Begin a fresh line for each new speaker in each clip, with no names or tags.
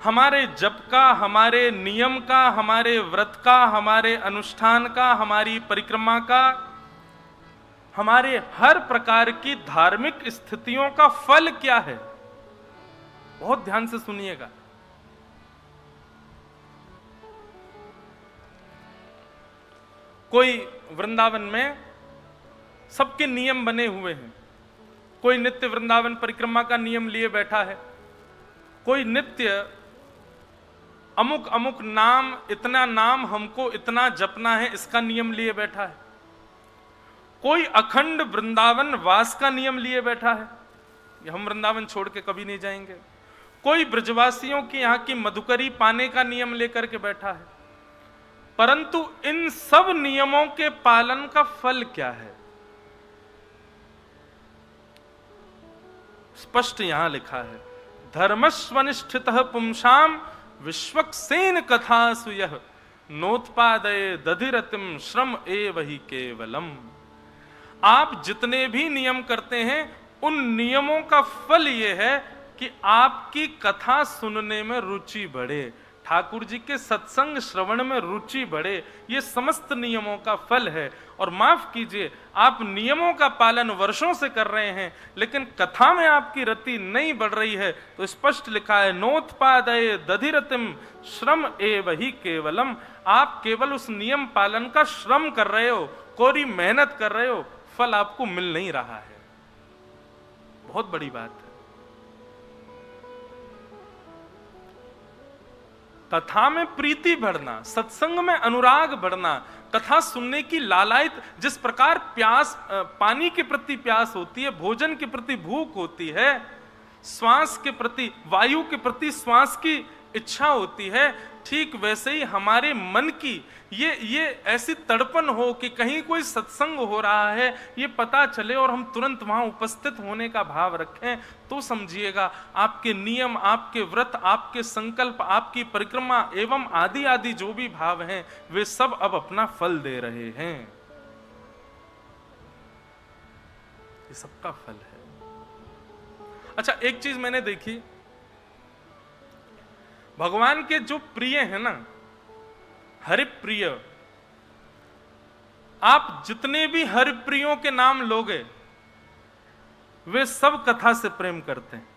हमारे जप का, हमारे नियम का, हमारे व्रत का, हमारे अनुष्ठान का, हमारी परिक्रमा का, हमारे हर प्रकार की धार्मिक स्थितियों का फल क्या है? बहुत ध्यान से सुनिएगा। कोई वृंदावन में सबके नियम बने हुए हैं, कोई नित्य वृंदावन परिक्रमा का नियम लिए बैठा है, कोई नित्य अमुक अमुक नाम, इतना नाम हमको इतना जपना है, इसका नियम लिए बैठा है, कोई अखंड वृंदावन वास का नियम लिए बैठा है, हम वृंदावन छोड़ के कभी नहीं जाएंगे, कोई ब्रजवासियों की यहां की मधुकरी पाने का नियम लेकर के बैठा है। परंतु इन सब नियमों के पालन का फल क्या है? स्पष्ट यहां लिखा है, धर्मस्वनिष्ठितः पुंसाम विश्वक्सेन कथासु यः नोत्पादये दधिरतिम श्रम एव हि केवलम। आप जितने भी नियम करते हैं, उन नियमों का फल यह है कि आपकी कथा सुनने में रुचि बढ़े, ठाकुर जी के सत्संग श्रवण में रुचि बढ़े। ये समस्त नियमों का फल है। और माफ कीजिए, आप नियमों का पालन वर्षों से कर रहे हैं, लेकिन कथा में आपकी रति नहीं बढ़ रही है, तो स्पष्ट लिखा है, नोत्पादये दधिरतिम श्रम एव हि केवलम। आप केवल उस नियम पालन का श्रम कर रहे हो, कोरी मेहनत कर रहे हो, फल आपको मिल नहीं रहा है। बहुत बड़ी बात है। कथा में प्रीति बढ़ना, सत्संग में अनुराग बढ़ना, कथा सुनने की लालायत, जिस प्रकार प्यास, पानी के प्रति प्यास होती है, भोजन के प्रति भूख होती है, श्वास के प्रति, वायु के प्रति श्वास की इच्छा होती है, ठीक वैसे ही हमारे मन की ये ऐसी तड़पन हो कि कहीं कोई सत्संग हो रहा है, ये पता चले और हम तुरंत वहां उपस्थित होने का भाव रखें, तो समझिएगा आपके नियम, आपके व्रत, आपके संकल्प, आपकी परिक्रमा एवं आदि आदि जो भी भाव हैं, वे सब अब अपना फल दे रहे हैं। ये सबका फल है। अच्छा, एक चीज मैंने देखी, भगवान के जो प्रिय है ना, हरिप्रिय, आप जितने भी हरिप्रियों के नाम लोगे, वे सब कथा से प्रेम करते हैं।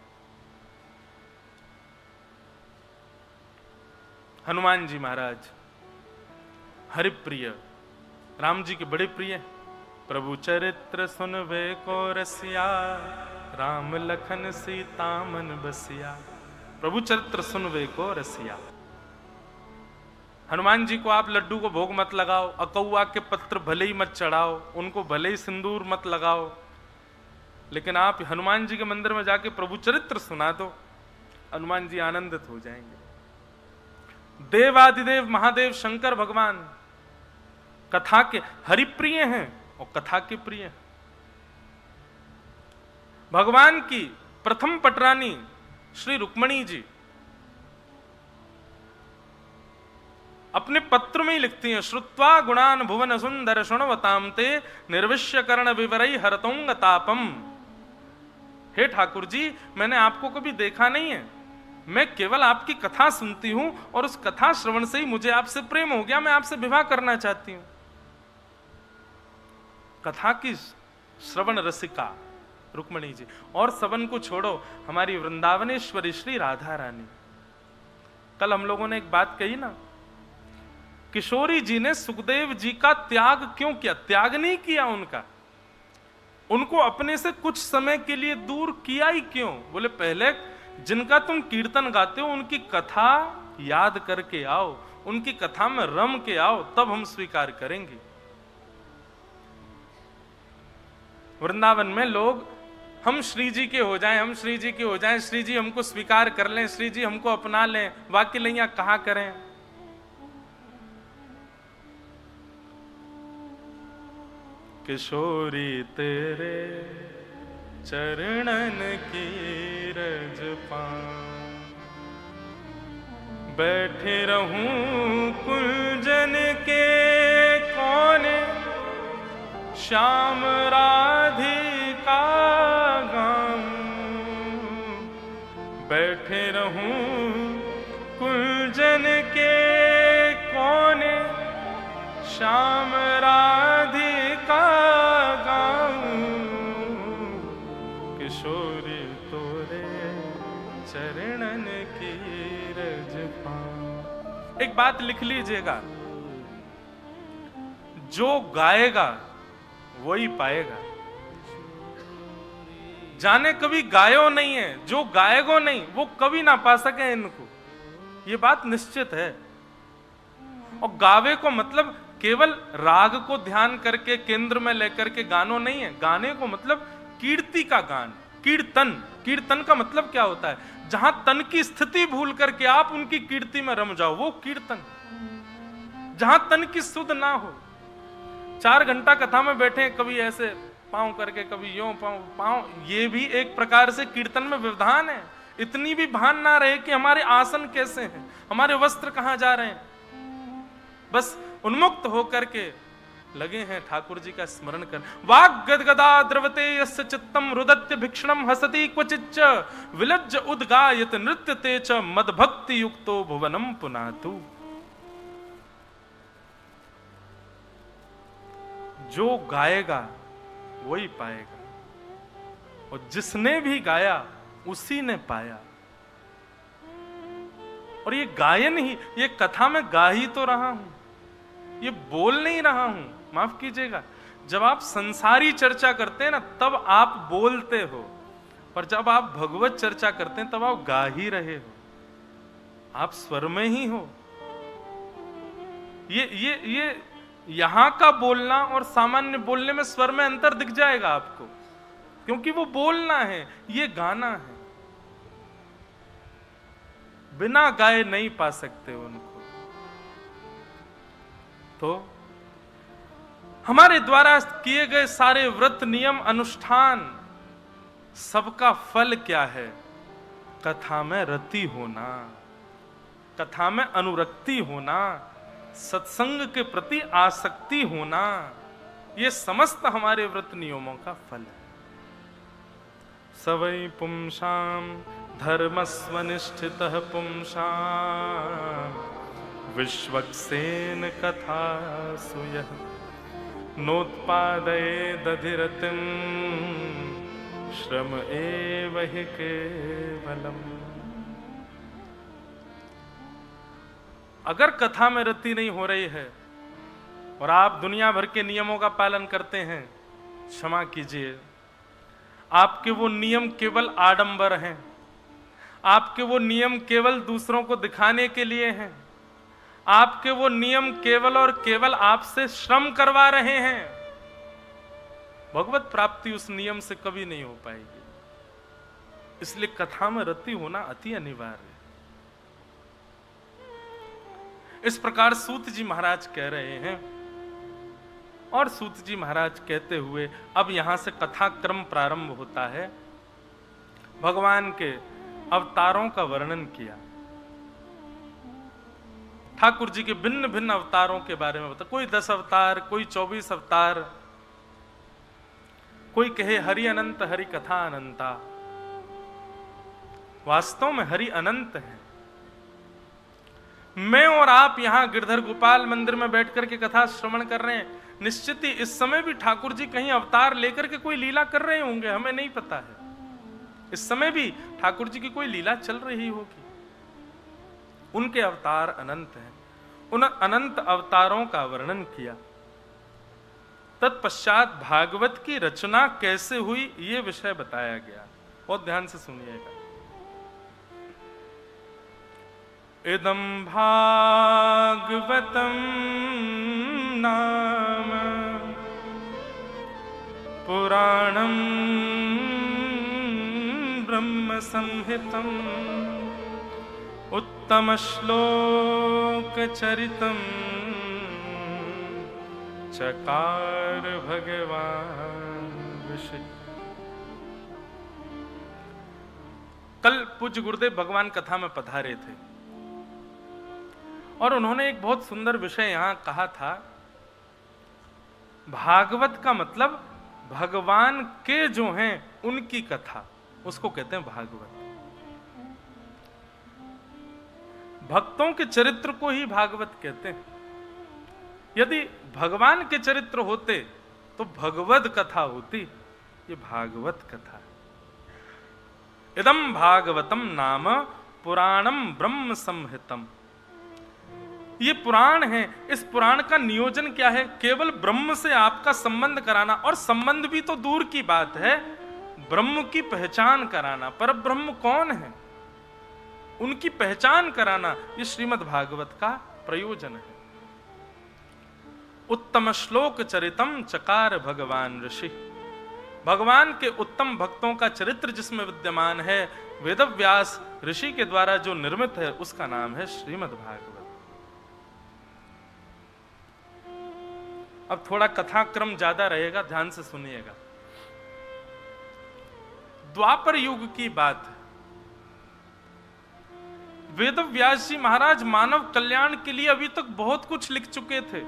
हनुमान जी महाराज हरिप्रिय, राम जी के बड़े प्रिय। प्रभु चरित्र सुनवे को रसिया, राम लखन सीता मन बसिया। प्रभु चरित्र सुनवे को रसिया। हनुमान जी को आप लड्डू को भोग मत लगाओ, अकौआ के पत्र भले ही मत चढ़ाओ, उनको भले ही सिंदूर मत लगाओ, लेकिन आप हनुमान जी के मंदिर में जाके प्रभु चरित्र सुना दो, हनुमान जी आनंदित हो जाएंगे। देवादिदेव महादेव शंकर भगवान कथा के हरिप्रिय हैं और कथा के प्रिय हैं। भगवान की प्रथम पटरानी श्री रुक्मणी जी अपने पत्र में ही लिखती हैं, श्रुत्वा गुणान भुवन सुंदर शुणवताम ते निर्विश्य कर्ण विवरई हरतोंग तापम। हे ठाकुर जी, मैंने आपको कभी देखा नहीं है, मैं केवल आपकी कथा सुनती हूं और उस कथा श्रवण से ही मुझे आपसे प्रेम हो गया, मैं आपसे विवाह करना चाहती हूं। कथा की श्रवण रसिका रुक्मणी जी। और सबन को छोड़ो, हमारी वृंदावनेश्वरी श्री राधा रानी। कल हम लोगों ने एक बात कही ना, किशोरी जी ने सुखदेव जी का त्याग क्यों किया? त्याग नहीं किया उनका, उनको अपने से कुछ समय के लिए दूर किया ही क्यों? बोले, पहले जिनका तुम कीर्तन गाते हो उनकी कथा याद करके आओ, उनकी कथा में रम के आओ, तब हम स्वीकार करेंगे। वृंदावन में लोग हम श्री जी के हो जाएं, हम श्री जी के हो जाएं, श्री जी हमको स्वीकार कर लें, श्री जी हमको अपना लें, वाक्य लैया कहा करें। किशोरी तेरे चरणन की रज पाऊं, बैठे रहूं कुंजन के कोने, श्याम राधिका गाऊं, बैठे रहूं श्याम राधिका गाऊं, किशोरी तोरे चरणन की रज पाऊं। एक बात लिख लीजिएगा, जो गाएगा वही पाएगा। जाने कभी गायो नहीं है, जो गाएगो नहीं वो कभी ना पा सके इनको, ये बात निश्चित है। और गावे को मतलब केवल राग को ध्यान करके केंद्र में लेकर के गानो नहीं है। गाने को मतलब कीर्ति का गान, कीर्तन। कीर्तन का मतलब क्या होता है? जहां तन की स्थिति भूल करके आप उनकी कीर्ति में रम जाओ, वो कीर्तन। जहां तन की सुध ना हो। 4 घंटा कथा में बैठे, कभी ऐसे पांव करके, कभी यूं पांव, ये भी एक प्रकार से कीर्तन में व्यवधान है। इतनी भी भान ना रहे कि हमारे आसन कैसे हैं, हमारे वस्त्र कहां जा रहे हैं। बस उन्मुक्त होकर के लगे हैं ठाकुर जी का स्मरण कर। वाग गदगदा द्रवते यस्य चित्तम रुदत्य भिक्षणम हसति क्वचिच्च विलज्ज उद्गायत नृत्यते च मदभक्ति युक्तो भुवनम पुनातु। जो गाएगा वही पाएगा, और जिसने भी गाया उसी ने पाया। और ये गायन ही, ये कथा में गा ही तो रहा हूं, ये बोल नहीं रहा हूं। माफ कीजिएगा, जब आप संसारी चर्चा करते हैं ना तब आप बोलते हो, पर जब आप भगवत चर्चा करते हैं तब आप गा ही रहे हो, आप स्वर में ही हो। ये यहां का बोलना और सामान्य बोलने में स्वर में अंतर दिख जाएगा आपको, क्योंकि वो बोलना है, ये गाना है। बिना गाए नहीं पा सकते उनको। तो हमारे द्वारा किए गए सारे व्रत नियम अनुष्ठान सबका फल क्या है? कथा में रति होना, कथा में अनुरक्ति होना, सत्संग के प्रति आसक्ति होना, ये समस्त हमारे व्रत नियमों का फल है। सवै पुंसाम धर्मस्वनिष्ठितः पुंसाम विश्वक्सेन कथासु यः नोत्पादये दधिरतिं श्रम एव हि केवलम्। अगर कथा में रति नहीं हो रही है और आप दुनिया भर के नियमों का पालन करते हैं, क्षमा कीजिए, आपके वो नियम केवल आडंबर हैं, आपके वो नियम केवल दूसरों को दिखाने के लिए हैं, आपके वो नियम केवल और केवल आपसे श्रम करवा रहे हैं। भगवत प्राप्ति उस नियम से कभी नहीं हो पाएगी। इसलिए कथा में रति होना अति अनिवार्य है। इस प्रकार सूत जी महाराज कह रहे हैं, और सूत जी महाराज कहते हुए अब यहां से कथा क्रम प्रारंभ होता है। भगवान के अवतारों का वर्णन किया, ठाकुर जी के भिन्न भिन्न अवतारों के बारे में बता। कोई 10 अवतार, कोई 24 अवतार, कोई कहे हरि अनंत हरि कथा अनंता। वास्तव में हरि अनंत है। मैं और आप यहां गिरधर गोपाल मंदिर में बैठकर के कथा श्रवण कर रहे हैं, निश्चित ही इस समय भी ठाकुर जी कहीं अवतार लेकर के कोई लीला कर रहे होंगे, हमें नहीं पता है। इस समय भी ठाकुर जी की कोई लीला चल रही होगी। उनके अवतार अनंत हैं। उन अनंत अवतारों का वर्णन किया। तत्पश्चात भागवत की रचना कैसे हुई ये विषय बताया गया। बहुत ध्यान से सुनिएगा। इदं भागवतं नाम पुराणं ब्रह्म संहितं उत्तम श्लोक चरितं चकार भगवान ऋषि। कल पूज्य गुरुदेव भगवान कथा में पधारे थे और उन्होंने एक बहुत सुंदर विषय यहां कहा था। भागवत का मतलब भगवान के जो हैं उनकी कथा, उसको कहते हैं भागवत। भक्तों के चरित्र को ही भागवत कहते हैं। यदि भगवान के चरित्र होते तो भगवद कथा होती, ये भागवत कथा। इदम भागवतम नाम पुराणम ब्रह्म संहितम, ये पुराण है। इस पुराण का नियोजन क्या है? केवल ब्रह्म से आपका संबंध कराना, और संबंध भी तो दूर की बात है, ब्रह्म की पहचान कराना। पर ब्रह्म कौन है उनकी पहचान कराना, ये श्रीमद् भागवत का प्रयोजन है। उत्तम श्लोक चरितम चकार भगवान ऋषि, भगवान के उत्तम भक्तों का चरित्र जिसमें विद्यमान है, वेदव्यास ऋषि के द्वारा जो निर्मित है, उसका नाम है श्रीमद् भागवत। अब थोड़ा कथाक्रम ज्यादा रहेगा, ध्यान से सुनिएगा। द्वापर युग की बात है। वेदव्यास जी महाराज मानव कल्याण के लिए अभी तक बहुत कुछ लिख चुके थे।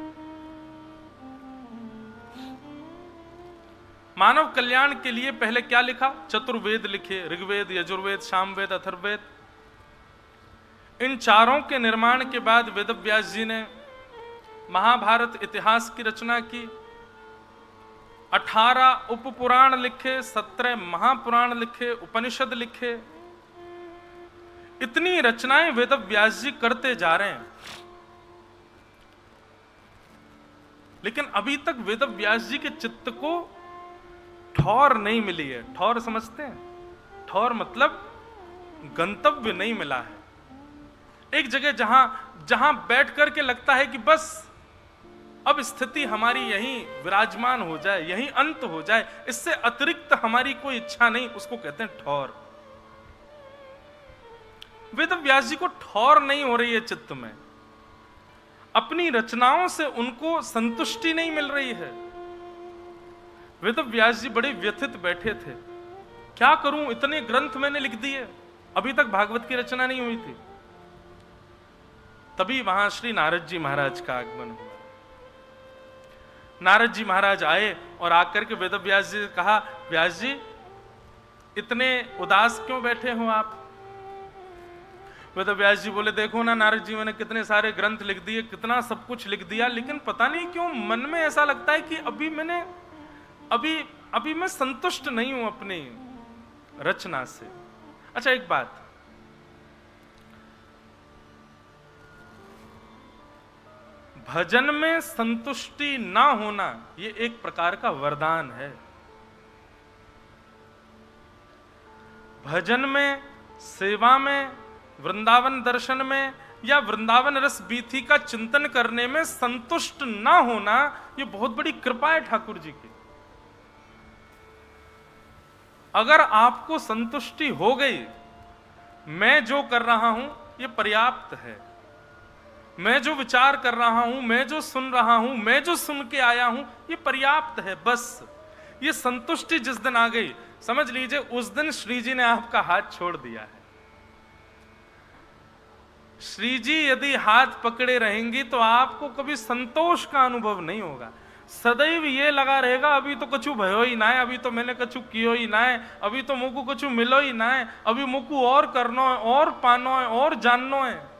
मानव कल्याण के लिए पहले क्या लिखा? चतुर्वेद लिखे, ऋग्वेद, यजुर्वेद, सामवेद, अथर्ववेद। इन चारों के निर्माण के बाद वेदव्यास जी ने महाभारत इतिहास की रचना की, 18 उपपुराण लिखे, 17 महापुराण लिखे, उपनिषद लिखे। इतनी रचनाएं वेदव्यास जी करते जा रहे हैं, लेकिन अभी तक वेदव्यास जी के चित्त को ठौर नहीं मिली है। ठौर समझते हैं? ठौर मतलब गंतव्य नहीं मिला है। एक जगह जहां बैठ करके लगता है कि बस अब स्थिति हमारी यहीं विराजमान हो जाए, यहीं अंत हो जाए, इससे अतिरिक्त हमारी कोई इच्छा नहीं, उसको कहते हैं ठौर। वेदव्यास जी को ठौर नहीं हो रही है चित्त में, अपनी रचनाओं से उनको संतुष्टि नहीं मिल रही है। वेदव्यास जी बड़े व्यथित बैठे थे, क्या करूं, इतने ग्रंथ मैंने लिख दिए, अभी तक भागवत की रचना नहीं हुई थी। तभी वहां श्री नारद जी महाराज का आगमन हुआ। नारद जी महाराज आए और आकर के वेदव्यास जी से कहा, व्यास जी इतने उदास क्यों बैठे हो आप? वेदव्यास जी बोले, देखो ना नारद जी, मैंने कितने सारे ग्रंथ लिख दिए, कितना सब कुछ लिख दिया, लेकिन पता नहीं क्यों मन में ऐसा लगता है कि अभी मैं संतुष्ट नहीं हूं अपनी रचना से। अच्छा एक बात, भजन में संतुष्टि ना होना यह एक प्रकार का वरदान है। भजन में, सेवा में, वृंदावन दर्शन में या वृंदावन रस बीथी का चिंतन करने में संतुष्ट ना होना, यह बहुत बड़ी कृपा है ठाकुर जी की। अगर आपको संतुष्टि हो गई, मैं जो कर रहा हूं यह पर्याप्त है, मैं जो विचार कर रहा हूं, मैं जो सुन रहा हूं, मैं जो सुन के आया हूं, ये पर्याप्त है, बस ये संतुष्टि जिस दिन आ गई, समझ लीजिए उस दिन श्री जी ने आपका हाथ छोड़ दिया है। श्री जी यदि हाथ पकड़े रहेंगी तो आपको कभी संतोष का अनुभव नहीं होगा। सदैव ये लगा रहेगा, अभी तो कछु भयो ही ना है, अभी तो मैंने कछु कियो ही ना है, अभी तो मुझको कछु मिलो ही ना है, अभी मुझको और करनो है, और पानो है, और जाननो है।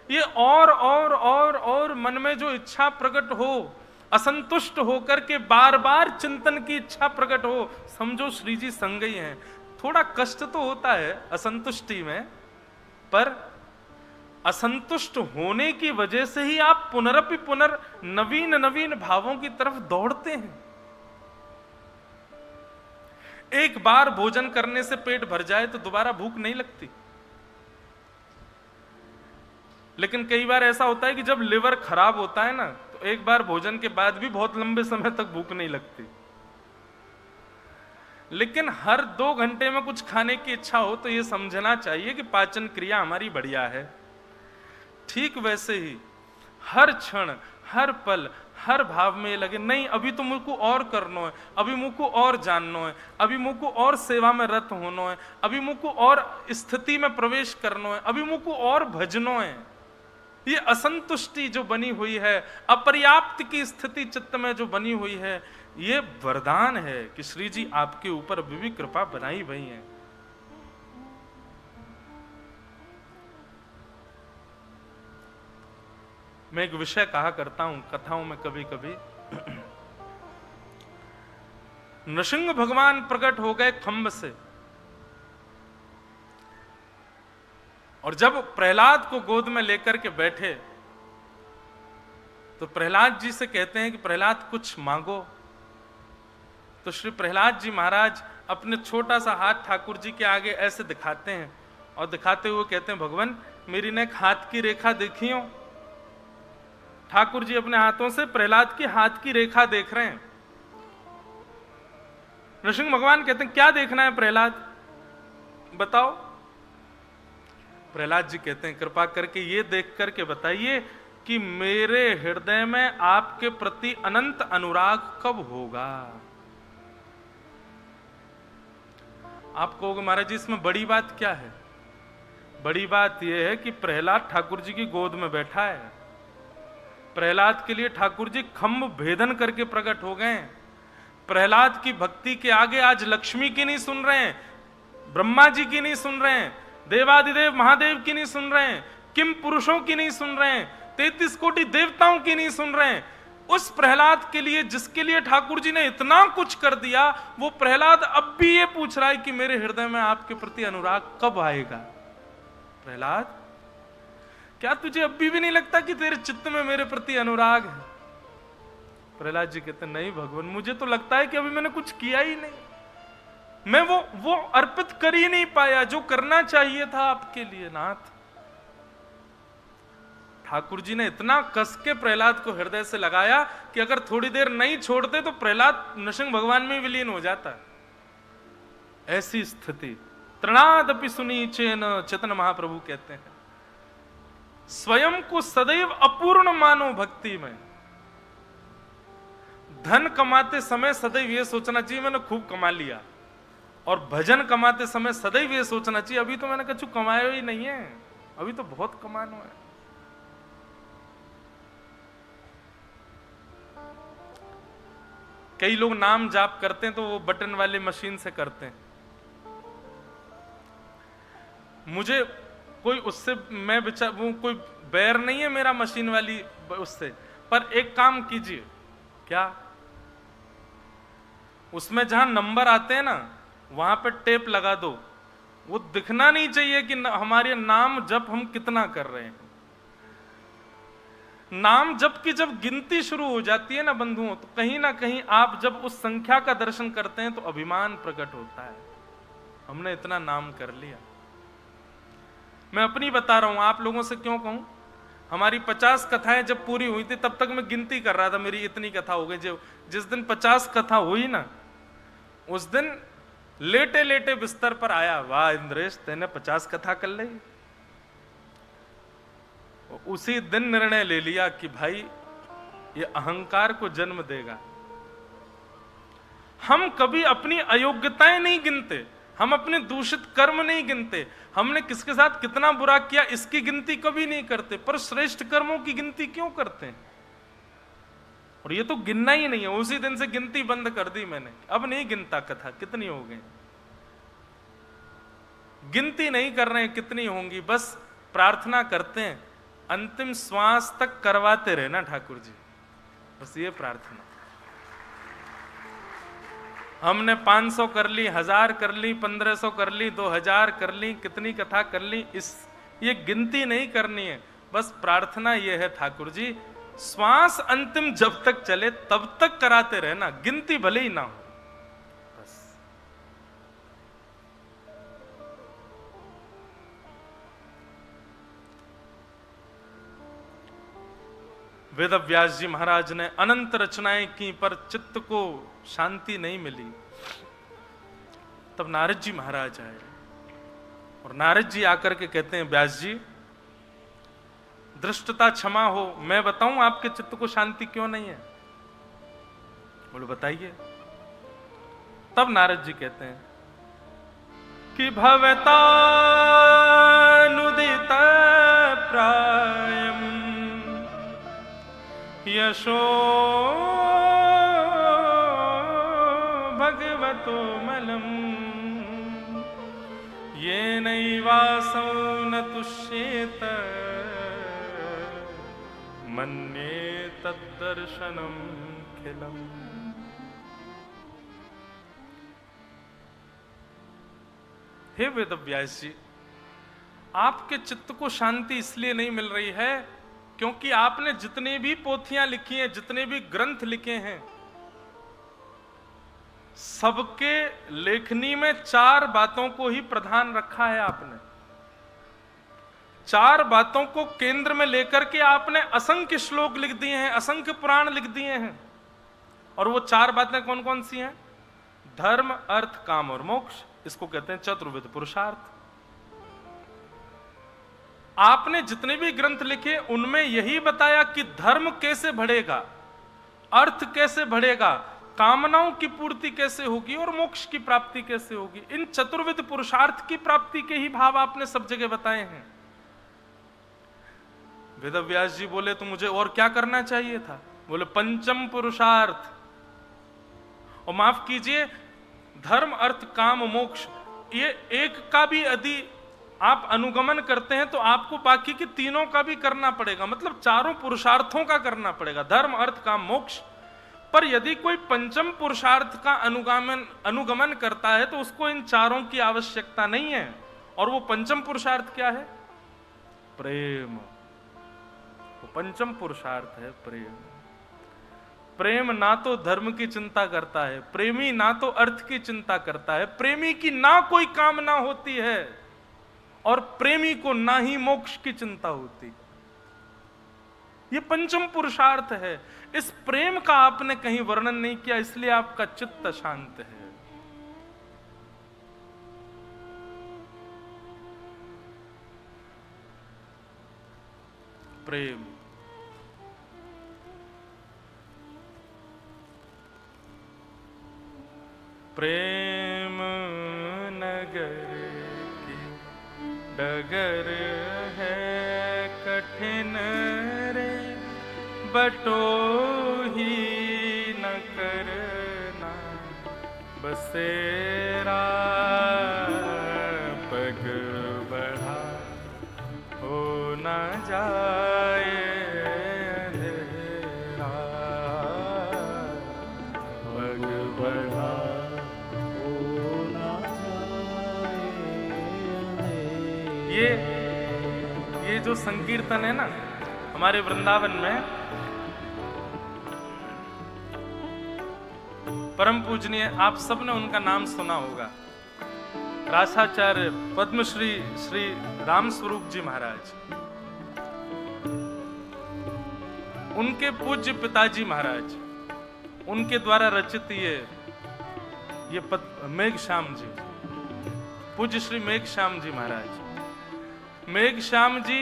ये और मन में जो इच्छा प्रकट हो, असंतुष्ट होकर के बार बार चिंतन की इच्छा प्रकट हो, समझो श्री जी संग ही हैं। थोड़ा कष्ट तो होता है असंतुष्टि में, पर असंतुष्ट होने की वजह से ही आप पुनरपि पुनर नवीन नवीन भावों की तरफ दौड़ते हैं। एक बार भोजन करने से पेट भर जाए तो दोबारा भूख नहीं लगती, लेकिन कई बार ऐसा होता है कि जब लिवर खराब होता है ना, तो एक बार भोजन के बाद भी बहुत लंबे समय तक भूख नहीं लगती। लेकिन हर 2 घंटे में कुछ खाने की इच्छा हो तो यह समझना चाहिए कि पाचन क्रिया हमारी बढ़िया है। ठीक वैसे ही हर क्षण, हर पल, हर भाव में ये लगे, नहीं अभी तो मुझको और करना है, अभी मुझको और जानना है, अभी मुझको और सेवा में रत होना है, अभी मुझको और स्थिति में प्रवेश करना है, अभी मुझको और भजनो है। ये असंतुष्टि जो बनी हुई है, अपर्याप्त की स्थिति चित्त में जो बनी हुई है, ये वरदान है कि श्री जी आपके ऊपर अभी भी कृपा बनाई हुई है। मैं एक विषय कहा करता हूं कथाओं में कभी कभी। नृसिंह भगवान प्रकट हो गए खम्भ से, और जब प्रहलाद को गोद में लेकर के बैठे तो प्रहलाद जी से कहते हैं कि प्रहलाद कुछ मांगो। तो श्री प्रहलाद जी महाराज अपने छोटा सा हाथ ठाकुर जी के आगे ऐसे दिखाते हैं, और दिखाते हुए कहते हैं, भगवान मेरी ने एक हाथ की रेखा देखी हो। ठाकुर जी अपने हाथों से प्रहलाद की हाथ की रेखा देख रहे हैं। नृसिंह भगवान कहते हैं, क्या देखना है प्रहलाद, बताओ। प्रहलाद जी कहते हैं, कृपा करके ये देख करके बताइए कि मेरे हृदय में आपके प्रति अनंत अनुराग कब होगा। आप कहोगे महाराज जी इसमें बड़ी बात क्या है? बड़ी बात यह है कि प्रहलाद ठाकुर जी की गोद में बैठा है। प्रहलाद के लिए ठाकुर जी खम्भ भेदन करके प्रकट हो गए। प्रहलाद की भक्ति के आगे आज लक्ष्मी की नहीं सुन रहे हैं, ब्रह्मा जी की नहीं सुन रहे हैं, देवादिदेव महादेव की नहीं सुन रहे हैं, किम पुरुषों की नहीं सुन रहे हैं, 33 कोटि देवताओं की नहीं सुन रहे हैं। उस प्रहलाद के लिए जिसके लिए ठाकुर जी ने इतना कुछ कर दिया, वो प्रहलाद अब भी ये पूछ रहा है कि मेरे हृदय में आपके प्रति अनुराग कब आएगा। प्रहलाद, क्या तुझे अब भी नहीं लगता कि तेरे चित्त में मेरे प्रति अनुराग है? प्रहलाद जी कहते नहीं भगवान, मुझे तो लगता है कि अभी मैंने कुछ किया ही नहीं, मैं वो अर्पित कर ही नहीं पाया जो करना चाहिए था आपके लिए नाथ। ठाकुर जी ने इतना कस के प्रहलाद को हृदय से लगाया कि अगर थोड़ी देर नहीं छोड़ते तो प्रहलाद नृसिंह भगवान में विलीन हो जाता। ऐसी स्थिति तृणादपि सुनीचेन, चेतन महाप्रभु कहते हैं, स्वयं को सदैव अपूर्ण मानो भक्ति में। धन कमाते समय सदैव यह सोचना चाहिए मैंने खूब कमा लिया, और भजन कमाते समय सदैव यह सोचना चाहिए अभी तो मैंने कुछ कमाया ही नहीं है, अभी तो बहुत कमाना है। कई लोग नाम जाप करते हैं तो वो बटन वाले मशीन से करते हैं। मुझे कोई उससे मैं वो कोई बैर नहीं है मेरा मशीन वाली उससे, पर एक काम कीजिए, क्या उसमें जहां नंबर आते हैं ना वहां पे टेप लगा दो, वो दिखना नहीं चाहिए कि हमारे नाम जप हम कितना कर रहे हैं। नाम जप की जब गिनती शुरू हो जाती है ना बंधुओं, तो कहीं ना कहीं आप जब उस संख्या का दर्शन करते हैं तो अभिमान प्रकट होता है, हमने इतना नाम कर लिया। मैं अपनी बता रहा हूं, आप लोगों से क्यों कहूं। हमारी 50 कथाएं जब पूरी हुई थी तब तक मैं गिनती कर रहा था, मेरी इतनी कथा हो गई। जिस दिन 50 कथा हुई ना, उस दिन लेटे लेटे बिस्तर पर आया, वाह इंद्रेश तेने 50 कथा कर ली। उसी दिन निर्णय ले लिया कि भाई ये अहंकार को जन्म देगा। हम कभी अपनी अयोग्यताएं नहीं गिनते, हम अपने दूषित कर्म नहीं गिनते, हमने किसके साथ कितना बुरा किया इसकी गिनती कभी नहीं करते, पर श्रेष्ठ कर्मों की गिनती क्यों करते हैं। और ये तो गिनना ही नहीं है, उसी दिन से गिनती बंद कर दी मैंने, अब नहीं गिनता कथा कितनी हो गई, गिनती नहीं कर रहे हैं कितनी होंगी, बस प्रार्थना करते हैं अंतिम श्वास तक करवाते रहे ना ठाकुर जी, बस ये प्रार्थना। हमने 500 कर ली, 1000 कर ली, 1500 कर ली, 2000 कर ली, कितनी कथा कर ली, ये गिनती नहीं करनी है, बस प्रार्थना ये है ठाकुर जी श्वास अंतिम जब तक चले तब तक कराते रहे ना, गिनती भले ही ना हो बस। वेद व्यास जी महाराज ने अनंत रचनाएं की पर चित्त को शांति नहीं मिली। तब नारद जी महाराज आए और नारद जी आकर के कहते हैं, व्यास जी दृष्टता क्षमा हो, मैं बताऊं आपके चित्त को शांति क्यों नहीं है। बोलो बताइए। तब नारद जी कहते हैं कि भवतानुदित प्रायम यशो भगवतो मलम ये नैवासौ न तुष्येत मन्ये तद्दर्शनम खिलम। हे वेदव्यास जी, आपके चित्त को शांति इसलिए नहीं मिल रही है क्योंकि आपने जितने भी पोथियां लिखी हैं, जितने भी ग्रंथ लिखे हैं, सबके लेखनी में 4 बातों को ही प्रधान रखा है। आपने 4 बातों को केंद्र में लेकर के आपने असंख्य श्लोक लिख दिए हैं, असंख्य पुराण लिख दिए हैं। और वो 4 बातें कौन कौन सी हैं? धर्म, अर्थ, काम और मोक्ष। इसको कहते हैं चतुर्विध पुरुषार्थ। आपने जितने भी ग्रंथ लिखे उनमें यही बताया कि धर्म कैसे बढ़ेगा, अर्थ कैसे बढ़ेगा, कामनाओं की पूर्ति कैसे होगी और मोक्ष की प्राप्ति कैसे होगी। इन चतुर्विध पुरुषार्थ की प्राप्ति के ही भाव आपने सब जगह बताए हैं। वेदव्यास जी बोले तो मुझे और क्या करना चाहिए था? बोले पंचम पुरुषार्थ। और माफ कीजिए, धर्म, अर्थ, काम, मोक्ष, ये एक का भी यदि आप अनुगमन करते हैं तो आपको बाकी के तीनों का भी करना पड़ेगा, मतलब 4 पुरुषार्थों का करना पड़ेगा, धर्म, अर्थ, काम, मोक्ष। पर यदि कोई पंचम पुरुषार्थ का अनुगमन करता है तो उसको इन 4 की आवश्यकता नहीं है। और वो पंचम पुरुषार्थ क्या है? प्रेम। वो पंचम पुरुषार्थ है प्रेम। प्रेम ना तो धर्म की चिंता करता है, प्रेमी ना तो अर्थ की चिंता करता है, प्रेमी की ना कोई कामना होती है और प्रेमी को ना ही मोक्ष की चिंता होती। ये पंचम पुरुषार्थ है। इस प्रेम का आपने कहीं वर्णन नहीं किया, इसलिए आपका चित्त शांत है। प्रेम। प्रेम नगर की डगर है कठिन रे, बटोही न करना बसेरा, पग बढ़ा हो न जाए अंधेरा, पग बढ़ा ये जो संकीर्तन है ना हमारे वृंदावन में, परम पूजनीय, आप सबने उनका नाम सुना होगा, रासाचार्य पद्मश्री श्री राम स्वरूप जी महाराज। उनके पूज्य पिताजी महाराज, उनके द्वारा रचित ये मेघश्याम जी, पूज्य श्री मेघश्याम जी महाराज। मेघश्याम जी,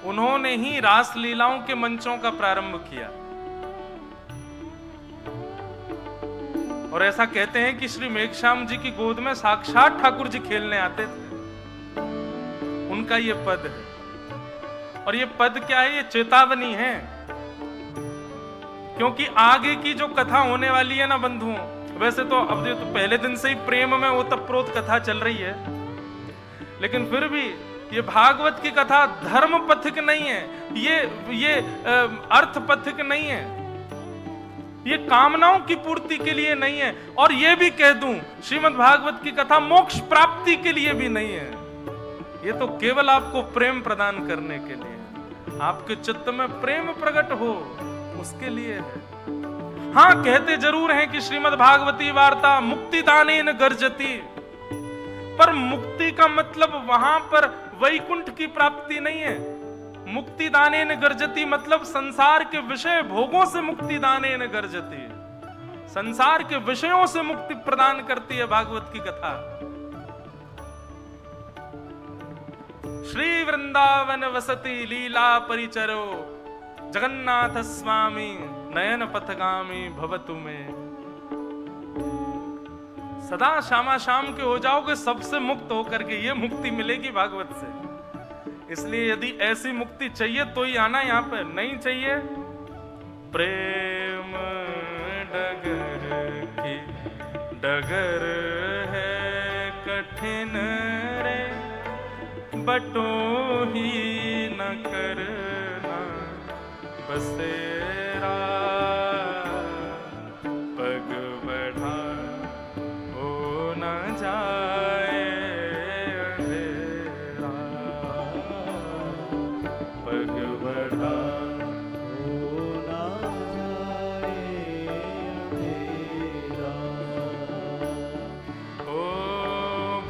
उन्होंने ही रास लीलाओं के मंचों का प्रारंभ किया। और ऐसा कहते हैं कि श्री मेघश्याम जी की गोद में साक्षात ठाकुर जी खेलने आते थे। उनका ये पद है। और ये पद क्या है? ये चेतावनी है, क्योंकि आगे की जो कथा होने वाली है ना बंधुओं, वैसे तो अब तो पहले दिन से ही प्रेम में ओतप्रोत कथा चल रही है, लेकिन फिर भी ये भागवत की कथा धर्म पथिक नहीं है, ये अर्थ पथिक नहीं है, ये कामनाओं की पूर्ति के लिए नहीं है। और ये भी कह दूं, श्रीमद् भागवत की कथा मोक्ष प्राप्ति के लिए भी नहीं है। ये तो केवल आपको प्रेम प्रदान करने के लिए, आपके चित्त में प्रेम प्रकट हो उसके लिए है। हाँ, कहते जरूर हैं कि श्रीमद् भागवती वार्ता मुक्तिदानेन गर्जति, पर मुक्ति का मतलब वहां पर वैकुंठ की प्राप्ति नहीं है। मुक्तिदानेन गर्जति मतलब संसार के विषय भोगों से मुक्तिदानेन गर्जति, संसार के विषयों से मुक्ति प्रदान करती है भागवत की कथा। श्री वृंदावन वसति लीला परिचरो, जगन्नाथ स्वामी नयन पथगामी भवतु में। सदा श्यामा श्याम के हो जाओगे, सबसे मुक्त होकर के, ये मुक्ति मिलेगी भागवत से। इसलिए यदि ऐसी मुक्ति चाहिए तो ही आना यहाँ पे, नहीं चाहिए प्रेम डगर की डगर है कठिन रे, बटोही न करना बसेरा पग बढ़ा हो न जाए अंधेरा, पग बढ़ा
हो ना जाए अंधेरा।
ओ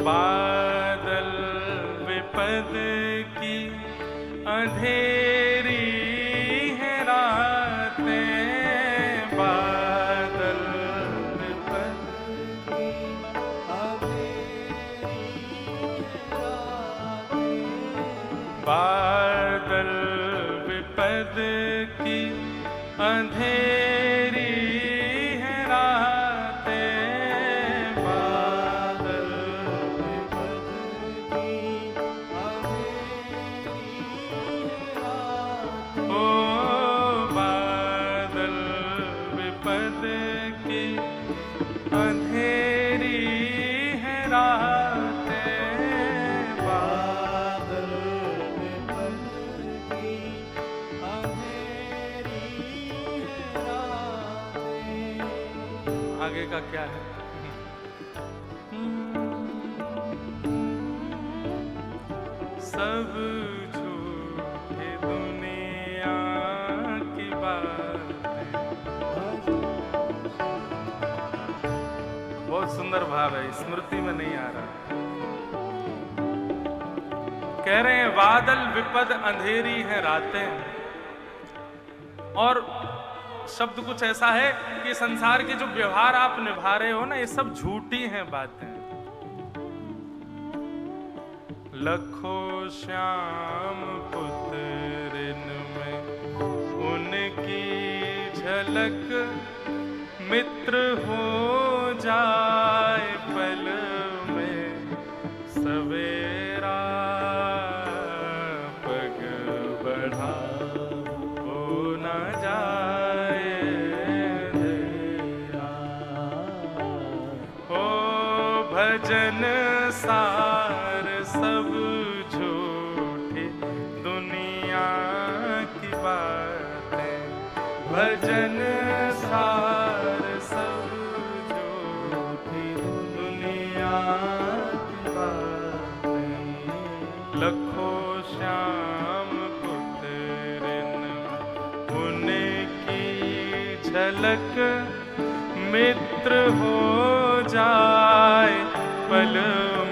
बादल विपद की अंधेरी है रातें, बादल विपद
की अंधेरी रातें,
बादल विपद की अंधेरी है रातें, बादल
विपद की अंधेरी रातें,
ओ बादल विपद की अंधेरी है रातें,
बादल विपद की अंधेरी रातें।
आगे का क्या है? सब झूठी दुनिया की बातें। बहुत सुंदर भाव है, स्मृति में नहीं आ रहा। कह रहे हैं बादल विपद अंधेरी है रातें, और शब्द कुछ ऐसा है कि संसार के जो व्यवहार आप निभा रहे हो ना, ये सब झूठी हैं बातें। लखों श्याम पुत्रिन में उनकी झलक, मित्र हो जाए पल में सवेरा, पग बढ़ा हो न जाए अंधेरा, हो भजन सार सब झूठी दुनिया की बातें, भजन सार सब झूठी दुनिया की बातें। लखों श्याम पुत्रिन उनकी झलक, मित्र हो जाए पल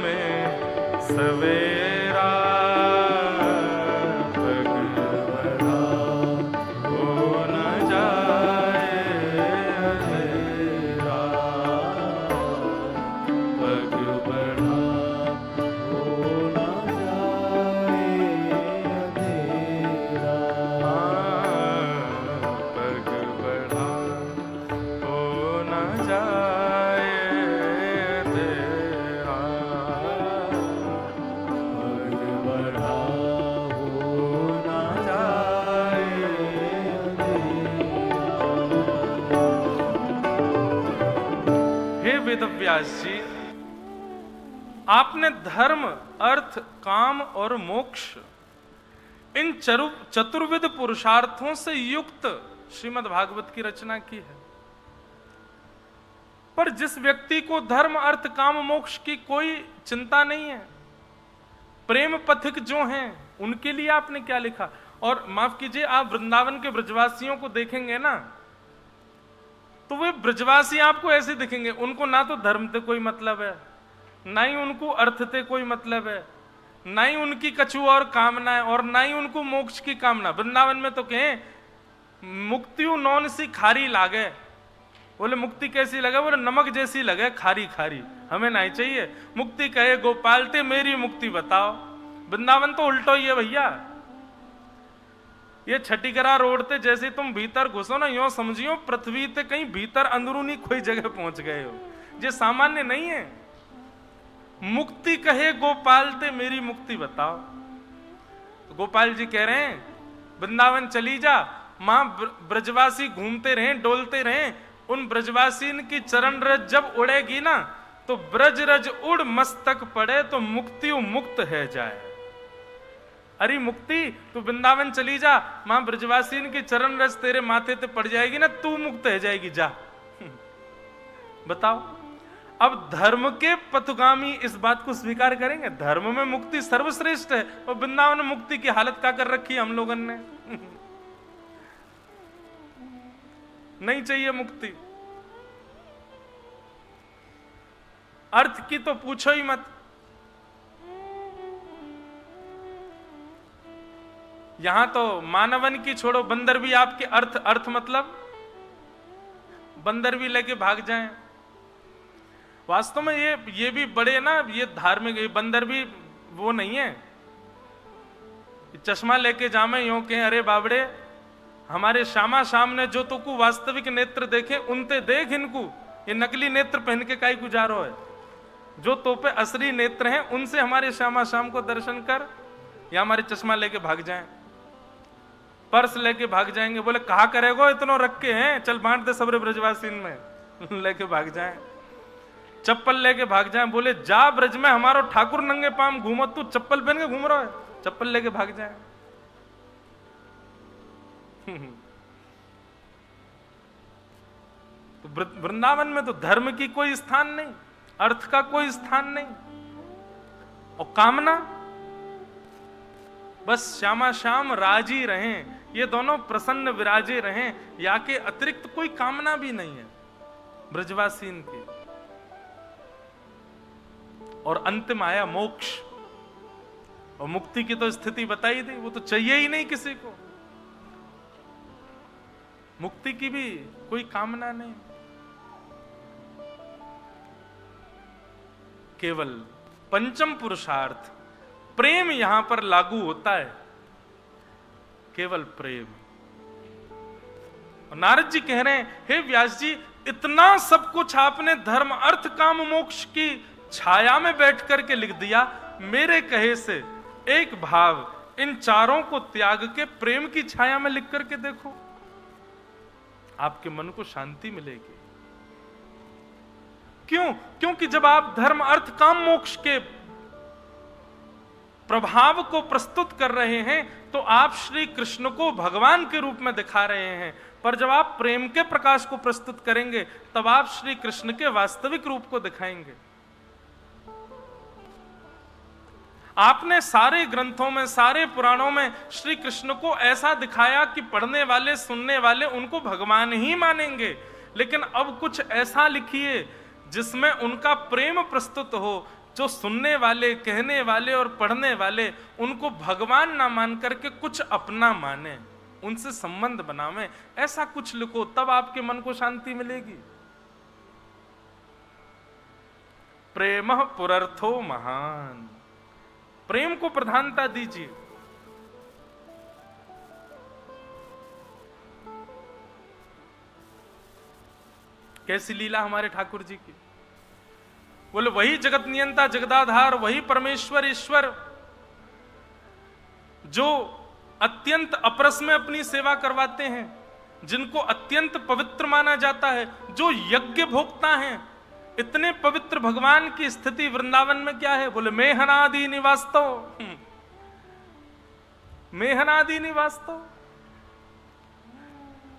में सवेरा, पग बढ़ा हो न जाए अंधेरा, पग बढ़ा
हो ना जाए अंधेरा,
पग बढ़ा हो न जाए अंधेरा,
पग बढ़ा हो ना जाए अंधेरा।
हे वेदव्यास जी, आपने धर्म, अर्थ, काम और मोक्ष, इन चतुर्विध पुरुषार्थों से युक्त श्रीमद् भागवत की रचना की है। पर जिस व्यक्ति को धर्म, अर्थ, काम, मोक्ष की कोई चिंता नहीं है, प्रेम पथिक जो हैं, उनके लिए आपने क्या लिखा? और माफ कीजिए, आप वृंदावन के ब्रजवासियों को देखेंगे ना, तो वे ब्रजवासी आपको ऐसे दिखेंगे, उनको ना तो धर्म से कोई मतलब है, ना ही उनको अर्थ से कोई मतलब है, ना ही उनकी कछु और कामना है, और ना ही उनको मोक्ष की कामना। वृंदावन में तो कहें मुक्तियों नौन सी खारी लागे, बोले मुक्ति कैसी लगे? बोले नमक जैसी लगे, खारी खारी, हमें नहीं चाहिए मुक्ति। कहे गोपाल ते मेरी मुक्ति बताओ। वृंदावन तो उल्टो ही है भैया। ये छठीकरा रोड ते जैसे तुम भीतर घुसो ना, यो समझियो पृथ्वी ते कहीं भीतर अंदरूनी कोई जगह पहुंच गए हो। ये सामान्य नहीं है। मुक्ति कहे गोपाल ते मेरी मुक्ति बताओ। तो गोपाल जी कह रहे हैं वृंदावन चली जा, मां ब्रजवासी घूमते रहें, डोलते रहें, उन ब्रजवासी की चरण रज जब उड़ेगी ना, तो ब्रज रज उड़ मस्तक पड़े, तो मुक्ति मुक्त है जाए। अरे मुक्ति, तू वृंदावन चली जा, मां ब्रजवासीन की चरण रस तेरे माथे पे पड़ जाएगी ना, तू मुक्त हो जाएगी, जा। बताओ, अब धर्म के पथगामी इस बात को स्वीकार करेंगे? धर्म में मुक्ति सर्वश्रेष्ठ है, और वृंदावन में मुक्ति की हालत क्या कर रखी है हम लोगों ने। नहीं चाहिए मुक्ति। अर्थ की तो पूछो ही मत। यहां तो मानवन की छोड़ो, बंदर भी आपके अर्थ मतलब बंदर भी लेके भाग जाएं। वास्तव में ये भी बड़े ना, ये धार्मिक, ये बंदर भी वो नहीं है, चश्मा लेके जामे यूं कहें अरे बाबड़े हमारे श्यामा श्याम ने जो तो को वास्तविक नेत्र देखे उनते देख इनको, ये नकली नेत्र पहन के काई गुजारो है। जो तो पे असली नेत्र हैं उनसे हमारे श्यामा श्याम को दर्शन कर, या हमारे चश्मा लेके भाग जाएं, पर्स लेके भाग जाएंगे, बोले कहा करेगो इतनो रख के हैं, चल बांट दे सबरे ब्रजवासीन में लेके भाग जाएं। चप्पल लेके भाग जाएं, बोले जा ब्रज में हमारो ठाकुर नंगे पाम घूमो, तू चप्पल पहन के घूम रहा है, चप्पल लेके भाग जाएं। तो वृंदावन में तो धर्म की कोई स्थान नहीं, अर्थ का कोई स्थान नहीं, और कामना बस श्यामा श्याम राजी रहें, ये दोनों प्रसन्न विराजे रहें, या के अतिरिक्त कोई कामना भी नहीं है ब्रजवासीन की। और अंतिम आया मोक्ष, और मुक्ति की तो स्थिति बताई दी, वो तो चाहिए ही नहीं किसी को, मुक्ति की भी कोई कामना नहीं, केवल पंचम पुरुषार्थ प्रेम यहां पर लागू होता है, केवल प्रेम। और नारद जी कह रहे हैं, हे व्यास जी, इतना सब कुछ आपने धर्म अर्थ काम मोक्ष की छाया में बैठ करके लिख दिया, मेरे कहे से एक भाव इन चारों को त्याग के प्रेम की छाया में लिख करके देखो, आपके मन को शांति मिलेगी। क्यों? क्योंकि जब आप धर्म अर्थ काम मोक्ष के प्रभाव को प्रस्तुत कर रहे हैं तो आप श्री कृष्ण को भगवान के रूप में दिखा रहे हैं, पर जब आप प्रेम के प्रकाश को प्रस्तुत करेंगे तब आप श्री कृष्ण के वास्तविक रूप को दिखाएंगे। आपने सारे ग्रंथों में, सारे पुराणों में श्री कृष्ण को ऐसा दिखाया कि पढ़ने वाले, सुनने वाले उनको भगवान ही मानेंगे, लेकिन अब कुछ ऐसा लिखिए जिसमें उनका प्रेम प्रस्तुत हो, जो सुनने वाले, कहने वाले और पढ़ने वाले उनको भगवान ना मान करके कुछ अपना माने, उनसे संबंध बनावे। ऐसा कुछ लिखो, तब आपके मन को शांति मिलेगी। प्रेम पुरर्थो महान, प्रेम को प्रधानता दीजिए। कैसी लीला हमारे ठाकुर जी की। बोले वही जगत नियंता, जगदाधार, वही परमेश्वर ईश्वर जो अत्यंत अपरस में अपनी सेवा करवाते हैं, जिनको अत्यंत पवित्र माना जाता है, जो यज्ञ भोगता हैं। इतने पवित्र भगवान की स्थिति वृंदावन में क्या है? बोले मेहनादि निवास्तो, मेहनादि निवास्तो।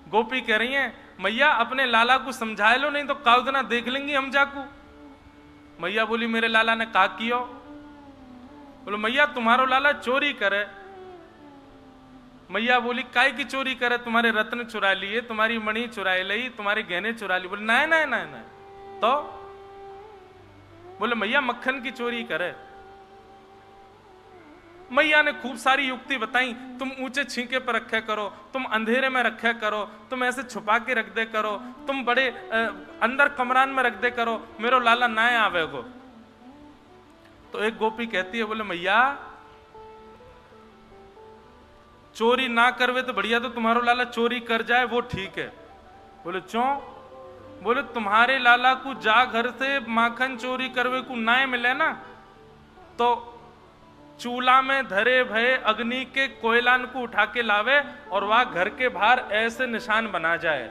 गोपी कह रही हैं, मैया अपने लाला को समझा लो, नहीं तो काउदना देख लेंगी हम जाकू। मैया बोली मेरे लाला ने कहा कियो? बोलो मैया तुम्हारो लाला चोरी करे। मैया बोली काय की चोरी करे? तुम्हारे रत्न चुरा लिए, तुम्हारी मणि चुरा ली, तुम्हारे गहने चुरा लिए। बोले नहीं नहीं नहीं नहीं। तो बोले मैया मक्खन की चोरी करे। मैया ने खूब सारी युक्ति बताई, तुम ऊंचे छींके पर रखे करो, तुम अंधेरे में रखे करो, तुम ऐसे छुपा के रख दे करो, तुम बड़े अंदर कमरान में रख दे करो, मेरो लाला ना आवेगो। तो एक गोपी कहती है, बोले मैया चोरी ना करवे तो बढ़िया, तो तुम्हारो लाला चोरी कर जाए वो ठीक है। बोले क्यों? बोले तुम्हारे लाला को जा घर से माखन चोरी करवे को ना मिले ना, तो चूल्हा में धरे भये अग्नि के कोयलान को उठा के लावे और वह घर के बाहर ऐसे निशान बना जाए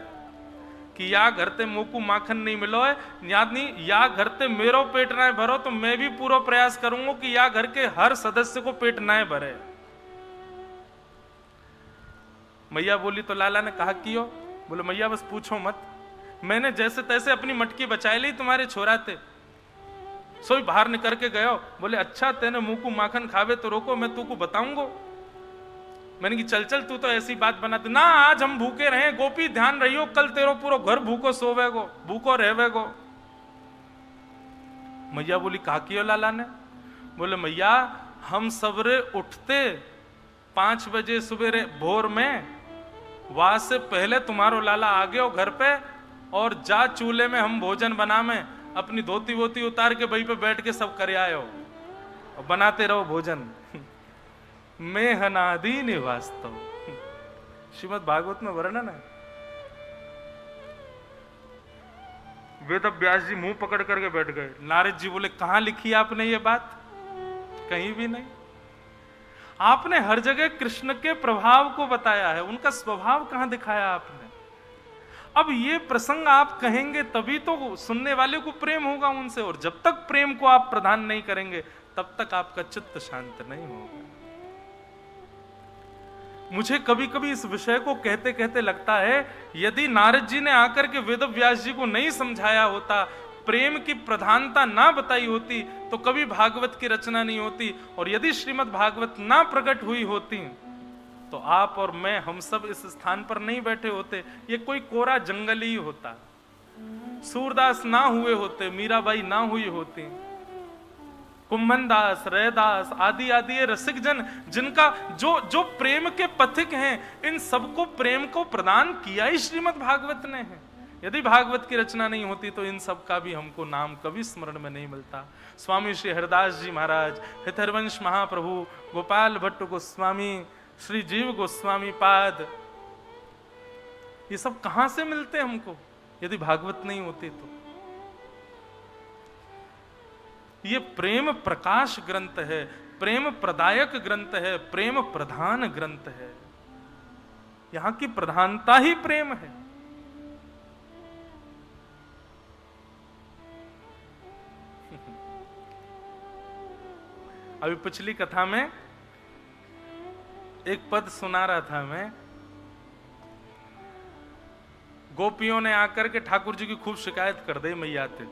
कि या घर ते मुंह को माखन नहीं मिलो है, याद नहीं, या घर ते मेरो पेट ना भरो, तो मैं भी पूरा प्रयास करूंगा कि या घर के हर सदस्य को पेट ना भरे। मैया बोली तो लाला ने कहा कियो? बोले मैया बस पूछो मत, मैंने जैसे तैसे अपनी मटकी बचाई ली, तुम्हारे छोरा थे सोई बाहर निकल के गयो। बोले अच्छा तेने मुंह को माखन खावे तो रोको, मैं तू को बताऊंगो। मैंने कि चल चल तू तो ऐसी बात बनाती ना, आज हम भूखे रहे गोपी ध्यान रहियो, कल तेरो पूरा घर भूखो सोवेगो, भूखो रहेगो। मैया बोली कहा कियो लाला ने? बोले मैया हम सवेरे उठते 5 बजे सवेरे भोर में, वहां से पहले तुम्हारो लाला आ गयो घर पे, और जा चूल्हे में हम भोजन बना में, अपनी धोती वोती उतार के वहीं पे बैठ के सब कर आयो और बनाते रहो भोजन। मैं हनादि निवास्तव, श्रीमद् भागवत में वर्णन है। वेद व्यास जी मुंह पकड़ करके बैठ गए। नारद जी बोले कहां लिखी आपने ये बात? कहीं भी नहीं। आपने हर जगह कृष्ण के प्रभाव को बताया है, उनका स्वभाव कहां दिखाया आपने? अब ये प्रसंग आप कहेंगे तभी तो सुनने वाले को प्रेम होगा उनसे, और जब तक प्रेम को आप प्रदान नहीं करेंगे तब तक आपका चित्त शांत नहीं होगा। मुझे कभी कभी इस विषय को कहते कहते लगता है, यदि नारद जी ने आकर के वेद व्यास जी को नहीं समझाया होता, प्रेम की प्रधानता ना बताई होती, तो कभी भागवत की रचना नहीं होती। और यदि श्रीमद् भागवत ना प्रकट हुई होती तो आप और मैं, हम सब इस स्थान पर नहीं बैठे होते, ये कोई कोरा जंगल ही होता। सूरदास ना हुए होते, मीराबाई ना हुई होती, कुंभन दास, रैदास आदि आदि ये रसिक जन जिनका जो प्रेम के पथिक हैं, इन सबको प्रेम को प्रदान किया ही श्रीमद् भागवत ने है। यदि भागवत की रचना नहीं होती तो इन सब का भी हमको नाम कभी स्मरण में नहीं मिलता। स्वामी श्री हरिदास जी महाराज, हितरवंश महाप्रभु, गोपाल भट्ट गोस्वामी, श्री जीव गोस्वामी पाद, ये सब कहां से मिलते हमको यदि भागवत नहीं होती तो? ये प्रेम प्रकाश ग्रंथ है, प्रेम प्रदायक ग्रंथ है, प्रेम प्रधान ग्रंथ है। यहां की प्रधानता ही प्रेम है। अभी पिछली कथा में एक पद सुना रहा था मैं, गोपियों ने आकर के ठाकुर जी की खूब शिकायत कर दी मैया से।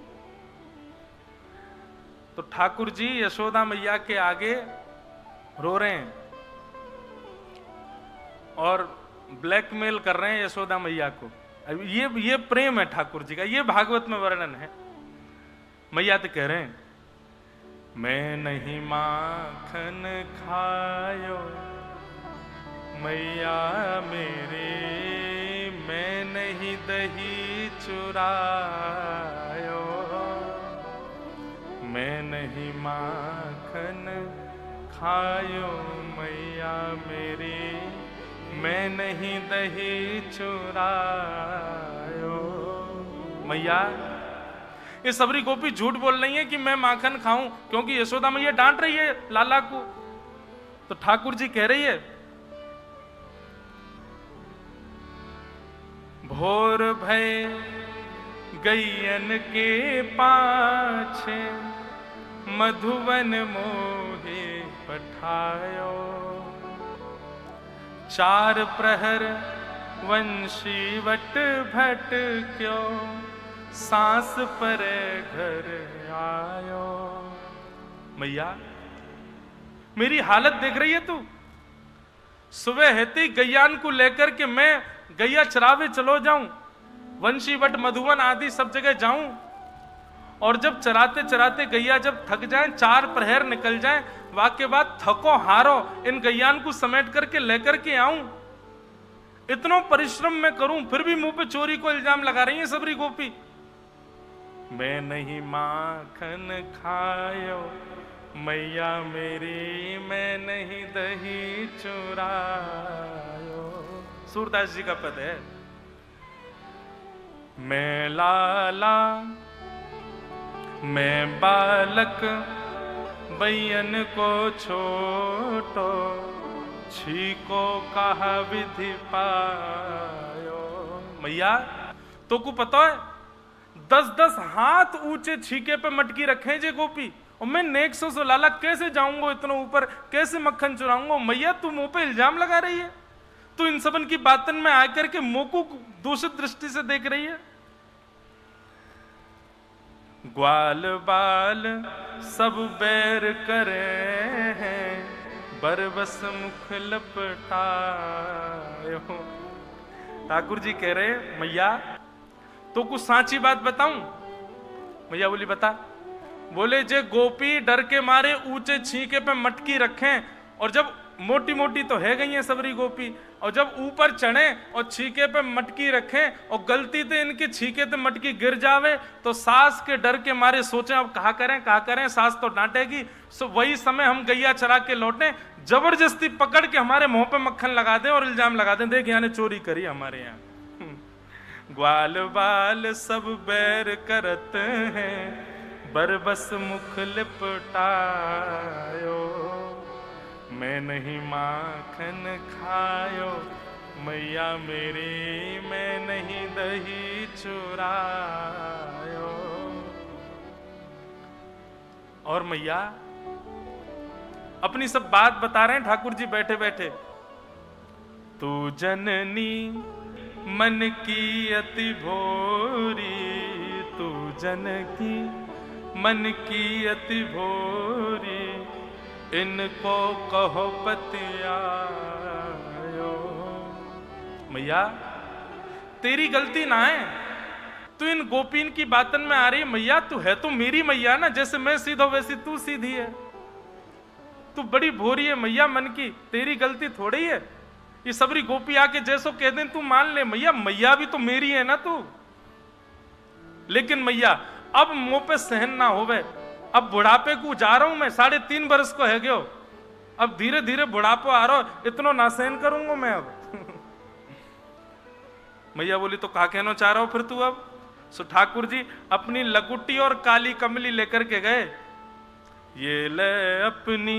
तो ठाकुर जी यशोदा मैया के आगे रो रहे हैं और ब्लैकमेल कर रहे हैं यशोदा मैया को। अब ये प्रेम है ठाकुर जी का, ये भागवत में वर्णन है। मैया तो कह रहे हैं, मैं नहीं माखन खायो मैया मेरे, मैं नहीं दही चुरायो, मैं नहीं माखन खायो मैया मेरी, मैं नहीं दही चुरायो। मैया ये सबरी गोपी झूठ बोल रही है कि मैं माखन खाऊं, क्योंकि यशोदा मैया डांट रही है लाला को। तो ठाकुर जी कह रही है, भोर भय गैयन के पाछे मधुवन मोहे पठायो, 4 प्रहर वंशी वट भटक्यो, सांस पर घर आयो। मैया मेरी हालत देख रही है तू? सुबह हेती गैयान को लेकर के मैं गैया चरावे चलो जाऊं, वंशी वट मधुवन आदि सब जगह जाऊं, और जब चराते चराते गैया जब थक जाएं, 4 प्रहर निकल जाएं, वाके बाद थको हारो इन गैयान को समेट करके लेकर के आऊं। इतना परिश्रम मैं करूं, फिर भी मुंह पे चोरी को इल्जाम लगा रही है सबरी गोपी। मैं नहीं माखन खायो मैया मेरी, मैं नहीं दही चुरायो। सूरदास जी का पद है, मैं लाला मैं बालक बैयन को छोटो, छीको कहा विधि पायो। मैया तो को पता है 10-10 हाथ ऊंचे छीके पे मटकी रखे जे गोपी, और मैं नेक सो लाला कैसे जाऊंगा इतना ऊपर, कैसे मक्खन चुराऊंगा? मैया तू मुंह पे इल्जाम लगा रही है, तू इन सबन की बातन में आकर के मोको दूषित दृष्टि से देख रही है। ग्वाल बाल सब बैर करे हैं, बरबस मुख लपटायो। ठाकुर जी कह रहे मैया तो कुछ सांची बात बताऊं। मैया बोली बता। बोले जे गोपी डर के मारे ऊंचे छींके पे मटकी रखें, और जब मोटी मोटी तो है गई है सबरी गोपी, और जब ऊपर चढ़े और छीके पे मटकी रखें और गलती से इनके छीके पे मटकी गिर जावे तो सास के डर के मारे सोचें अब कहा करें, सास तो डांटेगी। सो वही समय हम गैया चरा के लौटे, जबरदस्ती पकड़ के हमारे मुंह पे मक्खन लगा दें और इल्जाम लगा दें देख यहाँ ने चोरी करी हमारे यहाँ। ग्वाल बाल सब बैर करत हैं, बरबस मुख लिपटायो। मैं नहीं माखन खायो मैया मेरी, मैं नहीं दही चुरायो। और मैया अपनी सब बात बता रहे हैं ठाकुर जी बैठे बैठे। तू जननी मन की अति भोरी, तू जनकी मन की अति भोरी, इनको कहो पतियायो। मैया तेरी गलती ना है, तू इन गोपीन की बातन में आ रही है। मैया तू है तो मेरी मैया ना, जैसे मैं सीधा वैसी तू सीधी है। तू बड़ी भोरी है मैया मन की, तेरी गलती थोड़ी है। ये सबरी गोपी आके जैसो कह दें तू मान ले मैया, मैया भी तो मेरी है ना तू। लेकिन मैया अब मुंह पे सहन ना होवे, अब बुढ़ापे को जा रहा हूं मैं, 3.5 बरस को है गयो, अब धीरे धीरे बुढ़ापा आ रहा हो, इतना ना सहन करूंगा मैं अब। मैया बोली तो कहा कहना चाह रहा हो फिर तू अब। सो ठाकुर जी अपनी लकुटी और काली कमली लेकर के गए। ये ले अपनी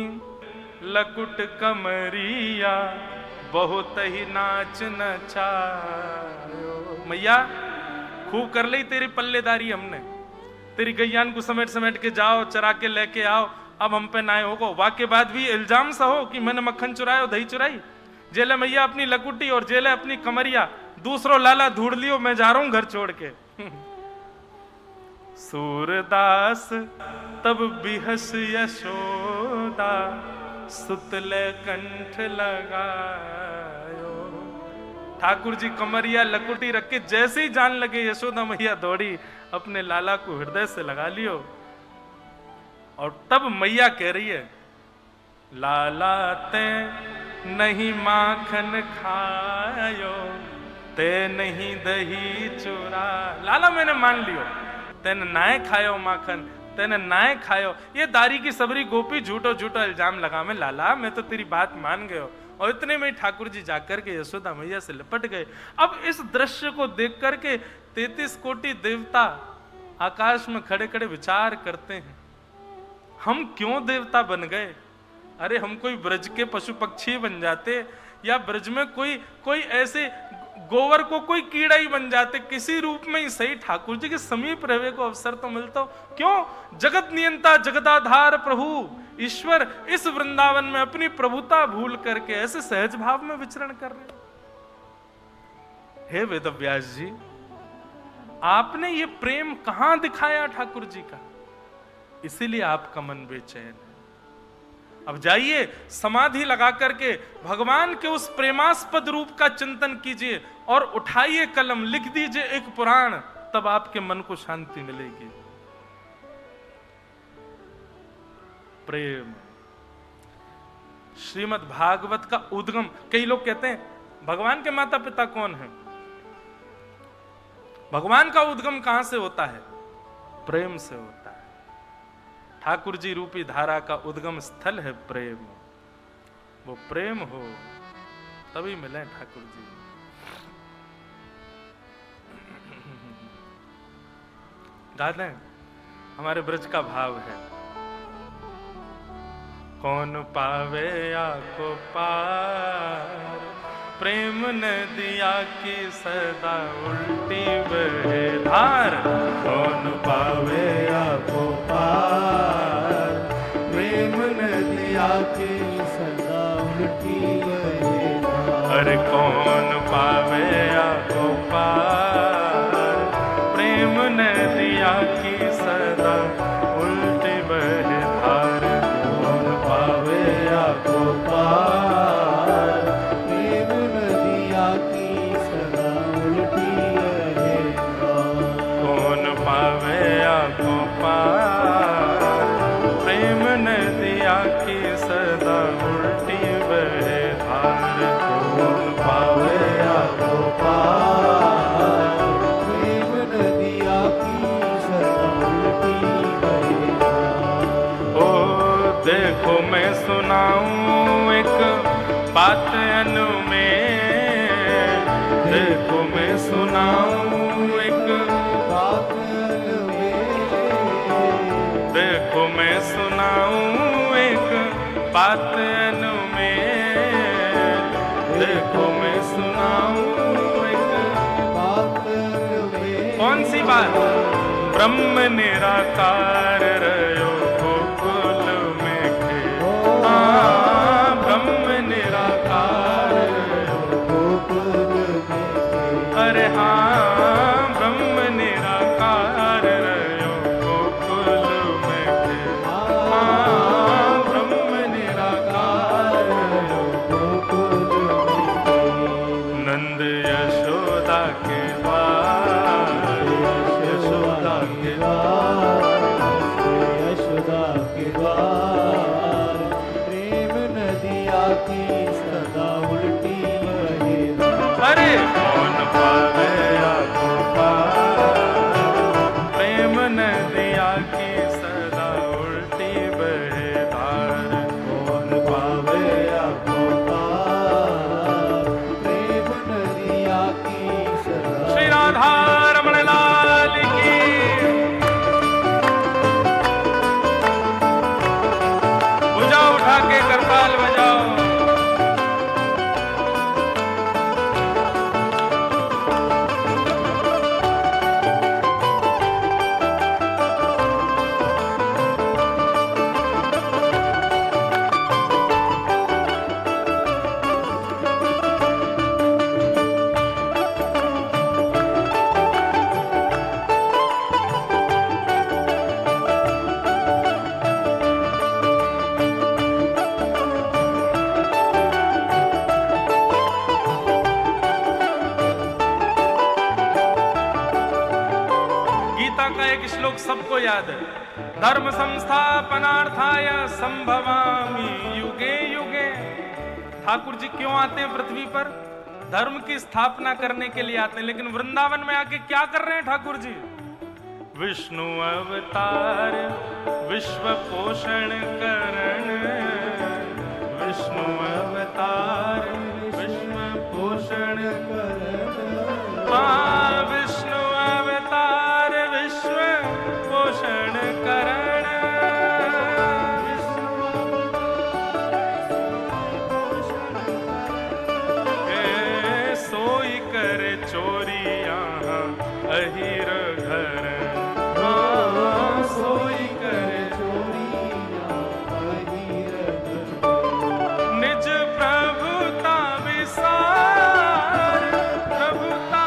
लकुट कमरिया, बहुत ही नाच नचायो। मैया खूब कर ली तेरी पल्लेदारी हमने, तेरी गैयान को समेट समेट के जाओ, चरा के लेके आओ, अब हम पे ना होगो। वाके बाद भी इल्जाम सा हो कि मैंने मक्खन चुराया दही चुराई। जेले मैया अपनी लकुटी और जेले अपनी कमरिया, दूसरों लाला ढूंढ लियो, मैं जा रहा हूं घर छोड़ के। सूरदास तब बिहस यशोदा, सुतले कंठ लगायो। ठाकुर जी कमरिया लकुटी रख के जैसे ही जान लगे यशोदा मैया दौड़ी, अपने लाला को हृदय से लगा लियो। और तब मैया कह रही है लाला ते नहीं माखन खायो, ते नहीं दही चुरा। लाला मैंने मान लियो, तेने नाए खायो माखन, तेने नाए खायो। ये दारी की सबरी गोपी झूठो झूठो इल्जाम लगा में लाला मैं तो तेरी बात मान गयो। और इतने में ठाकुर जी जाकर के यशोदा मैया से लिपट गए। अब इस दृश्य को देख करके 33 कोटि देवता आकाश में खड़े खड़े विचार करते हैं, हम क्यों देवता बन गए? अरे हम कोई ब्रज के पशु पक्षी बन जाते, या ब्रज में कोई ऐसे गोवर को कोई कीड़ा ही बन जाते, किसी रूप में ही सही ठाकुर जी के समीप रहने को अवसर तो मिलता। क्यों जगत नियंता जगदाधार प्रभु ईश्वर इस वृंदावन में अपनी प्रभुता भूल करके ऐसे सहज भाव में विचरण कर रहे। हे वेदव्यास जी, आपने ये प्रेम कहां दिखाया ठाकुर जी का, इसीलिए आपका मन बेचैन है। अब जाइए समाधि लगा करके भगवान के उस प्रेमास्पद रूप का चिंतन कीजिए और उठाइए कलम, लिख दीजिए एक पुराण, तब आपके मन को शांति मिलेगी। प्रेम श्रीमद् भागवत का उद्गम। कई लोग कहते हैं भगवान के माता पिता कौन है? भगवान का उद्गम कहां से होता है? प्रेम से होता है। ठाकुर जी रूपी धारा का उद्गम स्थल है प्रेम। वो प्रेम हो तभी मिले ठाकुर जी। गाते हैं, हमारे ब्रज का भाव है, कौन पावे आको पार, प्रेम नदिया की सदा उल्टी बहे धार।
कौन पावे आको पार, प्रेम नदिया की सदा उल्टी बहे धार।
अरे कौन पावे आपको पार, प्रेम नदिया की सदा उल्टी बहे धार।
कौन पावे आपको पार, प्रेम नदिया की सदा उल्टी बहे धार।
कौन पावे आपको पार, प्रेम नदिया की सदा उल्टी बहे धार।
कौन पावे आपको पार, प्रेम नदिया की सदा उल्टी बहे धार।
ओ देखो मैं सुनाऊं एक बात अनु में, देखो मैं सुनाऊं एक,
बात में
देखो मैं सुनाऊं एक बात अनु में, देखो मैं सुनाऊं एक।
बात में
कौन सी बात? ब्रह्म निराकार रयो गोकुल में खे, ब्रह्म निराकार रयो।
गोकुल में
अरे हाँ ब्रह्म निराकार रयो गोकुल में खे, ब्रह्म निराकार रयो।
गोकुल में
नंद यशोदा के द्वार, यशोदा के
यशोदा के द्वार, प्रेम नदिया की सदा उल्टी बहे धार।
अरे कौन पावे आपको पार, प्रेम नदिया की सदा उल्टी बहे धार।
कौन पावे आपको पार, प्रेम नदिया की सदा
श्री राधा रमण लाल की। भुजा उठा के करताल बजाओ। गीता का एक श्लोक सबको याद है, धर्म संस्थापनार्थाय संभवामि युगे युगे। ठाकुर जी क्यों आते हैं पृथ्वी पर? धर्म की स्थापना करने के लिए आते हैं। लेकिन वृंदावन में आके क्या कर रहे हैं ठाकुर जी? विष्णु अवतार विश्व पोषण करण, विष्णु अवतार विश्व पोषण करण। विष्णु अवतार विश्व पोषण करण, सोई कर चोरिया अहिर घर, सोई कर
चोरिया अहिर घर।
निज प्रभुता विसार, प्रभुता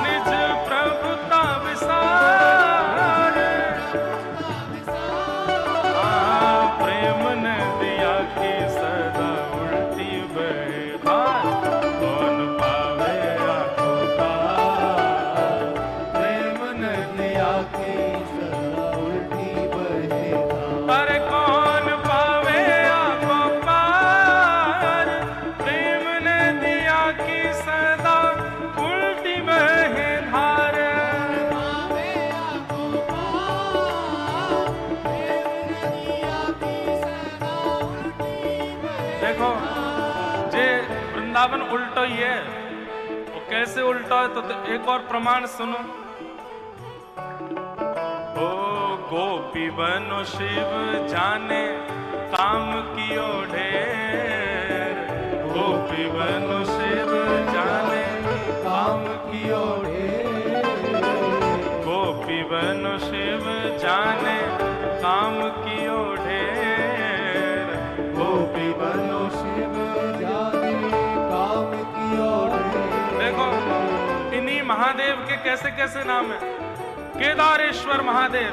निज प्रभुता विसार। प्रेम नदिया की सदा उल्टी बहे धार। कौन पावे आपको पार,
प्रेम नदिया की सदा उल्टी बहे धार।
अरे कौन पावे आपको पार, प्रेम नदिया की सदा उल्टी बहे धार। देखो जे वृंदावन उल्टो ही है, वो कैसे उल्टा है तो एक और प्रमाण सुनो। ओ गोपी बनो शिव जाने काम कियो ढेर, गोपी बनो शिव जाने
काम कियो ढेर।
गोपी बनो शिव जाने काम कियो ढेर।
गोपी बनो शिव जाने
महादेव के कैसे कैसे नाम है। केदारेश्वर महादेव,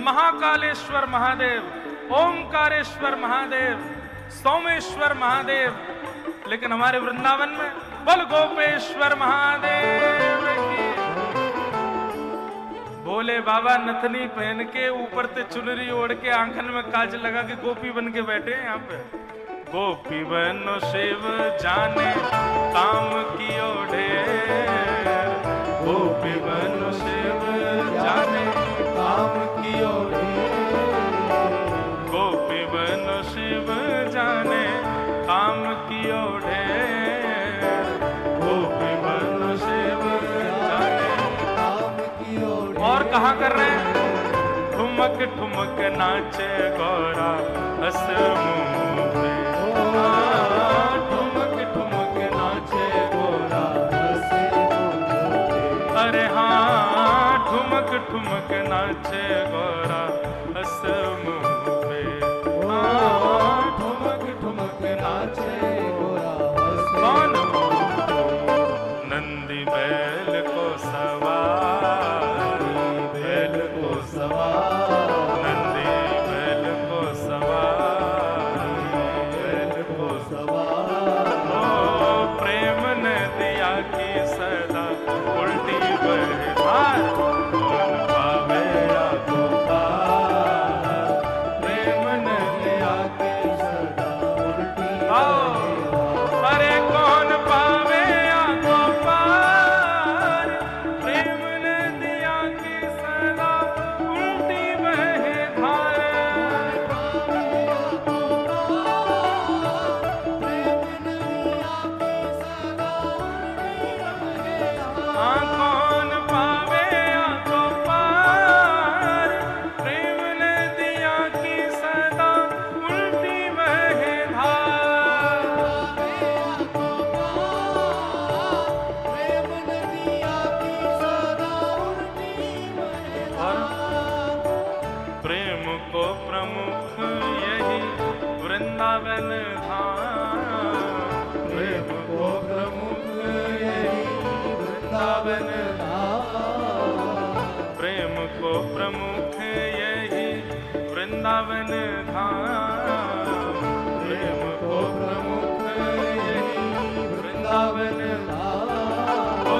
महाकालेश्वर महादेव, ओमकारेश्वर महादेव, सोमेश्वर महादेव। लेकिन हमारे वृंदावन में बल गोपेश्वर महादेव की। भोले बाबा नथनी पहन के ऊपर से चुनरी ओढ़ के आंखन में काजल लगा के गोपी बन के बैठे हैं यहाँ पे। गोपी बनो शिव जाने काम की ओढ़े, गोपी बनो शिव जाने
काम की ओढ़े,
गोपी बनो शिव जाने काम की ओढ़े, गोपी बनो शिव जाने
काम की ओढ़े।
और कहाँ कर रहे हैं? ठुमक ठुमक नाचे गौरा हंस मुंह पे,
ठुमक ठुमक नाचे गोरा हंसे मुंह पे।
अरे हाँ ठुमक ठुमक नाचे गौरा हंस मुंह पे।
ठुमक ठुमक नाचे गोरा हंसे।
कौन? नंदी बैल को सवार, बैल को
सवार,
नंदी बैल को सवार, बैल को
सवार।
ओ प्रेम ने दिया की सदा उल्टी बहे धार। कौन पावे आपको पार,
प्रेम ने दिया के सदा उल्टी
आओ। अरे कौन पावे आपको पार, प्रेम ने दिया की सदा उल्टी बहे धार। हाँ कौन पावे आपको पार, प्रेम ने दिया की सदा उल्टी बहे धार। और प्रेम को प्रमुख यही वृंदावन धाम,
प्रेम को प्रमुख यही वृंदावन धाम।
प्रेम को प्रमुख यही वृंदावन धाम,
प्रेम को प्रमुख यही वृंदावन धाम।
ओ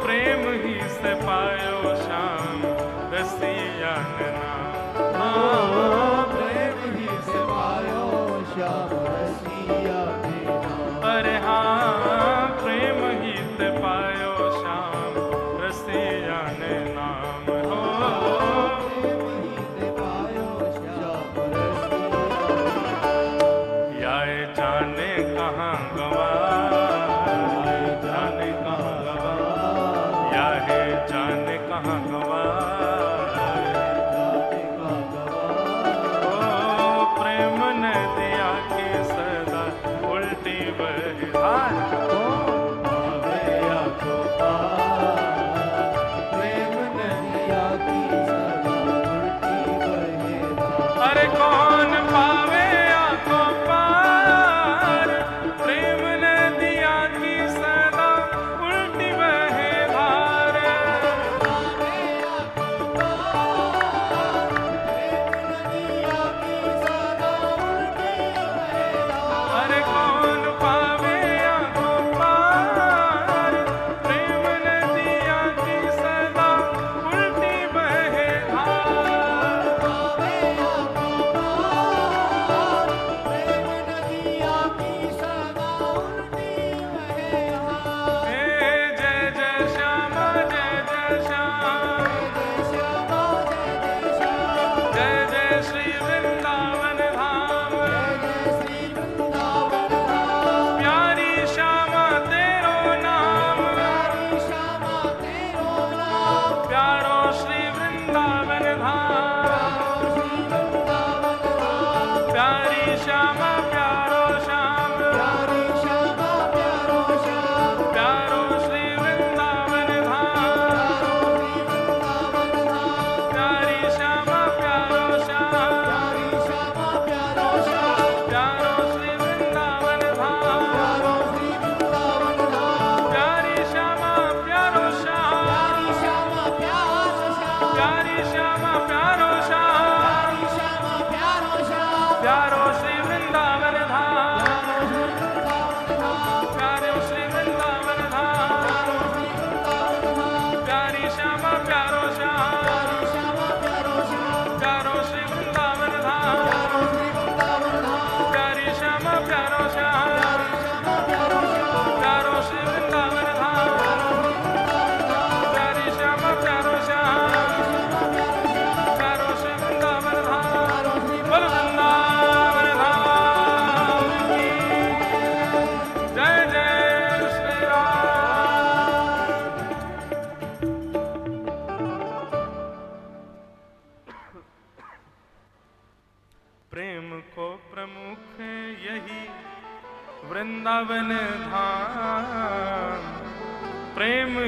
प्रेम ही से पायो श्याम रसिया नाम।
प्रेम ही से पायो श्याम रसिया के नाम।
अरे हाँ प्रेम ही से पायो श्याम रसिया नाम हो।
प्रेम ही से पायो श्याम रसिया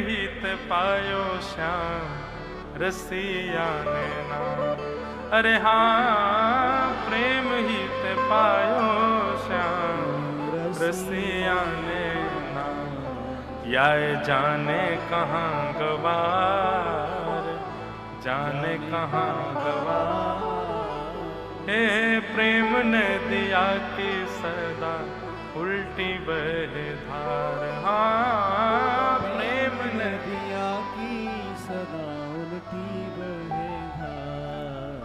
ही ते पायो श्याम रसिया ने नाम। अरे हाँ प्रेम ही ते पायो श्याम रसिया ने नाम। या जाने कहाँ गवार, जाने कहाँ गवार। हे प्रेम ने दिया कि सदा उल्टी बहे धार। हाँ प्रेम ने
दिया की सदा उल्टी बहे धार।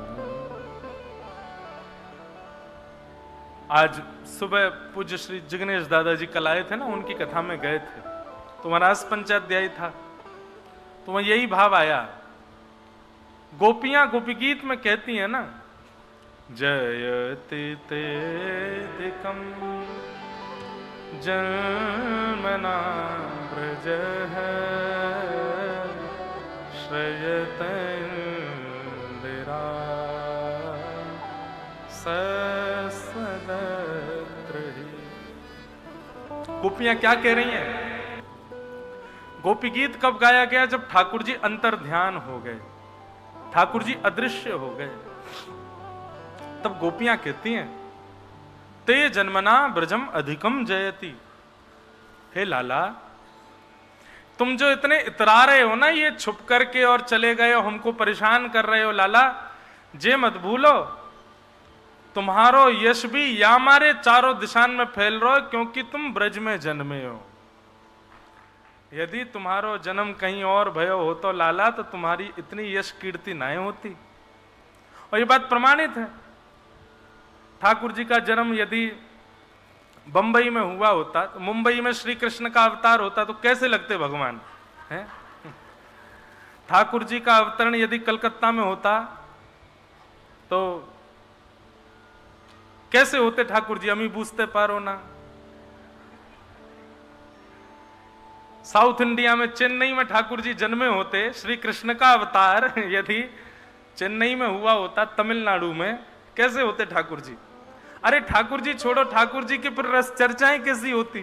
आज सुबह पूज्य श्री जिग्नेश दादाजी कल आए थे ना, उनकी कथा में गए थे, तो महाराज पंचाध्यायी था, तो वह यही भाव आया। गोपियां गोपी गीत में कहती हैं ना, जयति तेदिकम जन्मना ब्रज श्रयतंदिरा ससदत्र ही। गोपियां क्या कह रही हैं? गोपी गीत कब गाया गया? जब ठाकुर जी अंतर ध्यान हो गए, ठाकुर जी अदृश्य हो गए, तब गोपियां कहती हैं ते जन्मना ब्रजम अधिकम जयति। हे लाला, तुम जो इतने इतरा रहे हो ना, ये छुप करके और चले गए हो, हमको परेशान कर रहे हो लाला, जे मत भूलो तुम्हारो यश भी यामारे चारों दिशान में फैल रहा है, क्योंकि तुम ब्रज में जन्मे हो। यदि तुम्हारो जन्म कहीं और भयो हो तो लाला, तो तुम्हारी इतनी यश कीर्ति ना होती। और ये बात प्रमाणित है। ठाकुर जी का जन्म यदि बंबई में हुआ होता, तो मुंबई में श्री कृष्ण का अवतार होता, तो कैसे लगते भगवान हैं? ठाकुर जी का अवतरण यदि कलकत्ता में होता तो कैसे होते ठाकुर जी? अमी बूझते पारो ना। साउथ इंडिया में चेन्नई में ठाकुर जी जन्मे होते, श्री कृष्ण का अवतार यदि चेन्नई में हुआ होता, तमिलनाडु में, कैसे होते ठाकुर जी? अरे ठाकुर जी छोड़ो, ठाकुर जी की फिर रस चर्चाएं कैसी होती?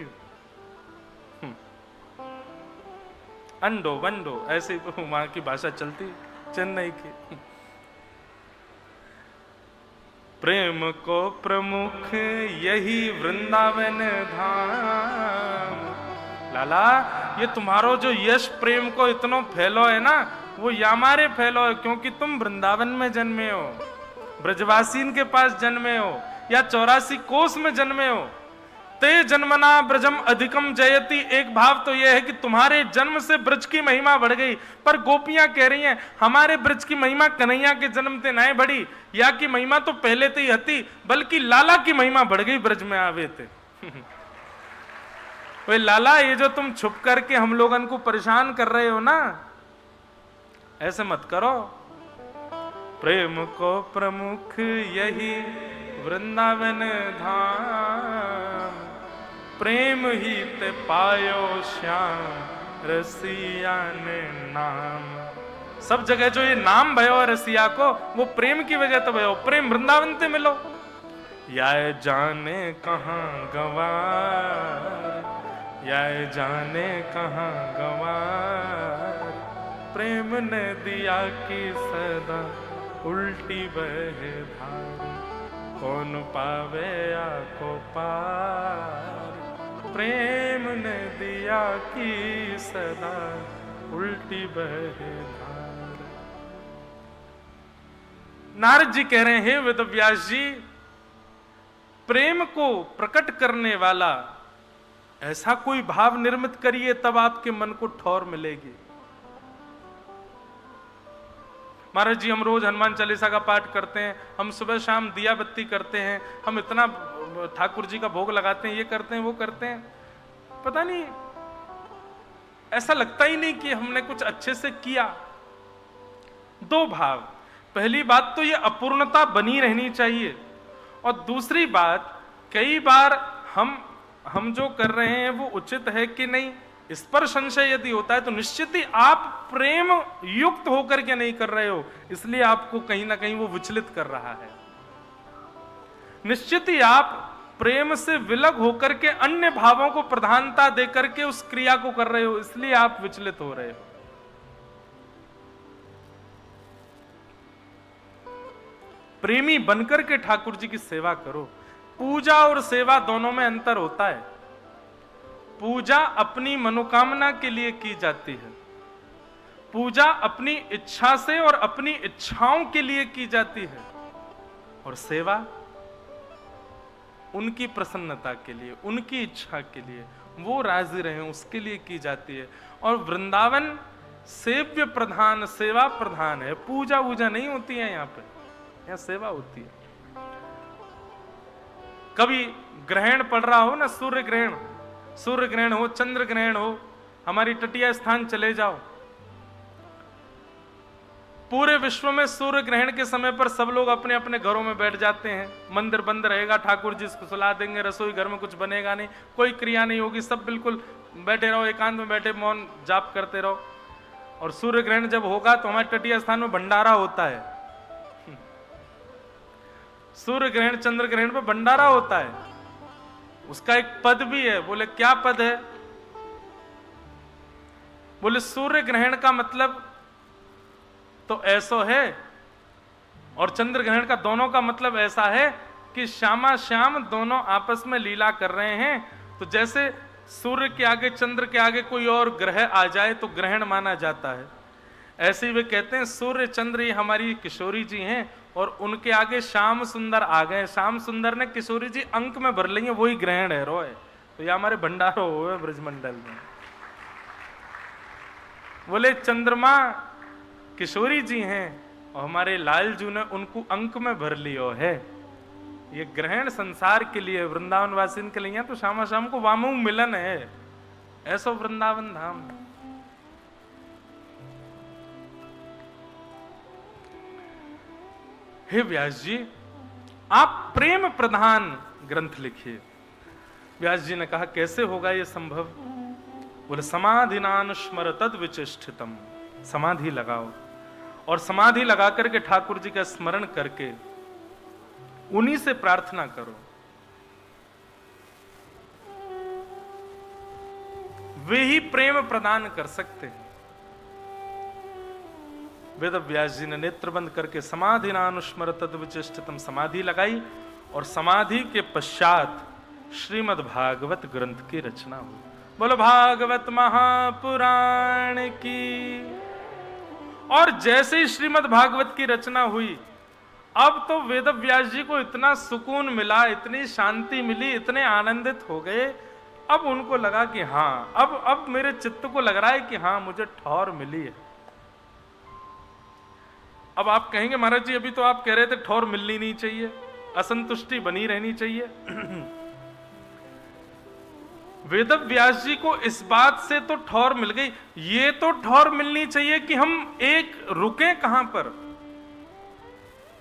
अंडो वंडो ऐसे वहां की भाषा चलती चेन्नई की। प्रेम को प्रमुख यही वृंदावन धाम। लाला, ये तुम्हारो जो यश प्रेम को इतना फैलो है ना, वो यामारे फैलो है, क्योंकि तुम वृंदावन में जन्मे हो, ब्रजवासीन के पास जन्मे हो, या 84 कोस में जन्मे हो। ते जन्मना ब्रजम अधिकम जयति। एक भाव तो यह है कि तुम्हारे जन्म से ब्रज की महिमा बढ़ गई, पर गोपियां कह रही हैं हमारे ब्रज की महिमा कन्हैया के जन्म से नहीं बढ़ी, या की महिमा तो पहले से ही हती, बल्कि लाला की महिमा बढ़ गई ब्रज में आवे थे। वे लाला, ये जो तुम छुप करके हम लोगन को परेशान कर रहे हो ना, ऐसे मत करो। प्रेम को प्रमुख यही वृंदावन धाम, प्रेम ही ते पायो श्याम रसिया ने नाम। सब जगह जो ये नाम भयो रसिया को, वो प्रेम की वजह तो भयो। प्रेम वृंदावन ते मिलो। या जाने कहाँ गवार, या जाने कहाँ गवार, प्रेम ने दिया कि सदा उल्टी बहे धार। कौन पावे आको पार, प्रेम ने दिया कि सदा उल्टी बहे धार। नारद जी कह रहे हैं, हे वेदव्यास जी, प्रेम को प्रकट करने वाला ऐसा कोई भाव निर्मित करिए, तब आपके मन को ठौर मिलेगी। महाराज जी, हम रोज हनुमान चालीसा का पाठ करते हैं, हम सुबह शाम दिया बत्ती करते हैं, हम इतना ठाकुर जी का भोग लगाते हैं, ये करते हैं वो करते हैं, पता नहीं ऐसा लगता ही नहीं कि हमने कुछ अच्छे से किया। दो भाव, पहली बात तो ये अपूर्णता बनी रहनी चाहिए, और दूसरी बात कई बार हम जो कर रहे हैं वो उचित है कि नहीं, इस पर संशय यदि होता है तो निश्चित ही आप प्रेम युक्त होकर के नहीं कर रहे हो, इसलिए आपको कहीं ना कहीं वो विचलित कर रहा है। निश्चित ही आप प्रेम से विलग होकर के अन्य भावों को प्रधानता देकर के उस क्रिया को कर रहे हो, इसलिए आप विचलित हो रहे हो। प्रेमी बनकर के ठाकुर जी की सेवा करो। पूजा और सेवा दोनों में अंतर होता है। पूजा अपनी मनोकामना के लिए की जाती है, पूजा अपनी इच्छा से और अपनी इच्छाओं के लिए की जाती है, और सेवा उनकी प्रसन्नता के लिए, उनकी इच्छा के लिए, वो राजी रहे उसके लिए की जाती है। और वृंदावन सेव्य प्रधान, सेवा प्रधान है। पूजा वूजा नहीं होती है यहाँ पे, यहाँ सेवा होती है। कभी ग्रहण पड़ रहा हो ना, सूर्य ग्रहण हो, चंद्र ग्रहण हो, हमारी तटीय स्थान चले जाओ, पूरे विश्व में सूर्य ग्रहण के समय पर सब लोग अपने अपने घरों में बैठ जाते हैं। मंदिर बंद रहेगा, ठाकुर जी इसको सुला देंगे, रसोई घर में कुछ बनेगा नहीं, कोई क्रिया नहीं होगी, सब बिल्कुल बैठे रहो, एकांत में बैठे मौन जाप करते रहो। और सूर्य ग्रहण जब होगा तो हमारे तटीय स्थान में भंडारा होता है। सूर्य ग्रहण चंद्र ग्रहण पे भंडारा होता है, उसका एक पद भी है। बोले क्या पद है? बोले सूर्य ग्रहण का मतलब तो ऐसा है, और चंद्र ग्रहण का दोनों का मतलब ऐसा है कि श्यामा श्याम दोनों आपस में लीला कर रहे हैं। तो जैसे सूर्य के आगे चंद्र के आगे कोई और ग्रह आ जाए तो ग्रहण माना जाता है, ऐसे ही वे कहते हैं सूर्य चंद्र ये हमारी किशोरी जी हैं और उनके आगे श्याम सुंदर आ गए। श्याम सुंदर ने किशोरी जी अंक में भर ली है, वही ग्रहण है रोए। तो ये हमारे भंडारो हुए ब्रजमंडल में। बोले चंद्रमा किशोरी जी हैं और हमारे लालजू ने उनको अंक में भर लियो है। ये ग्रहण संसार के लिए, वृंदावन वासिन के लिए, तो श्यामा श्याम को वामु मिलन है, ऐसा वृंदावन धाम। हे व्यास जी, आप प्रेम प्रधान ग्रंथ लिखिए। व्यास जी ने कहा कैसे होगा ये संभव? बोले समाधिनानुस्मर तद विचेष्टितम, समाधि लगाओ और समाधि लगा करके ठाकुर जी का स्मरण करके उन्हीं से प्रार्थना करो। वे ही प्रेम प्रदान कर सकते हैं। वेद व्यास जी ने नेत्र बंद करके समाधिनानुस्मर तद विचेष्टितम समाधि लगाई और समाधि के पश्चात श्रीमद् भागवत ग्रंथ की रचना हुई। बोलो भागवत महापुराण की। और जैसे ही श्रीमद् भागवत की रचना हुई, अब तो वेद व्यास जी को इतना सुकून मिला, इतनी शांति मिली, इतने आनंदित हो गए। अब उनको लगा कि हाँ, अब मेरे चित्त को लग रहा है कि हाँ मुझे ठौर मिली है। अब आप कहेंगे महाराज जी अभी तो आप कह रहे थे ठौर मिलनी नहीं चाहिए, असंतुष्टि बनी रहनी चाहिए। वेद व्यास जी को इस बात से तो ठौर मिल गई, ये तो ठौर मिलनी चाहिए कि हम एक रुके कहां पर,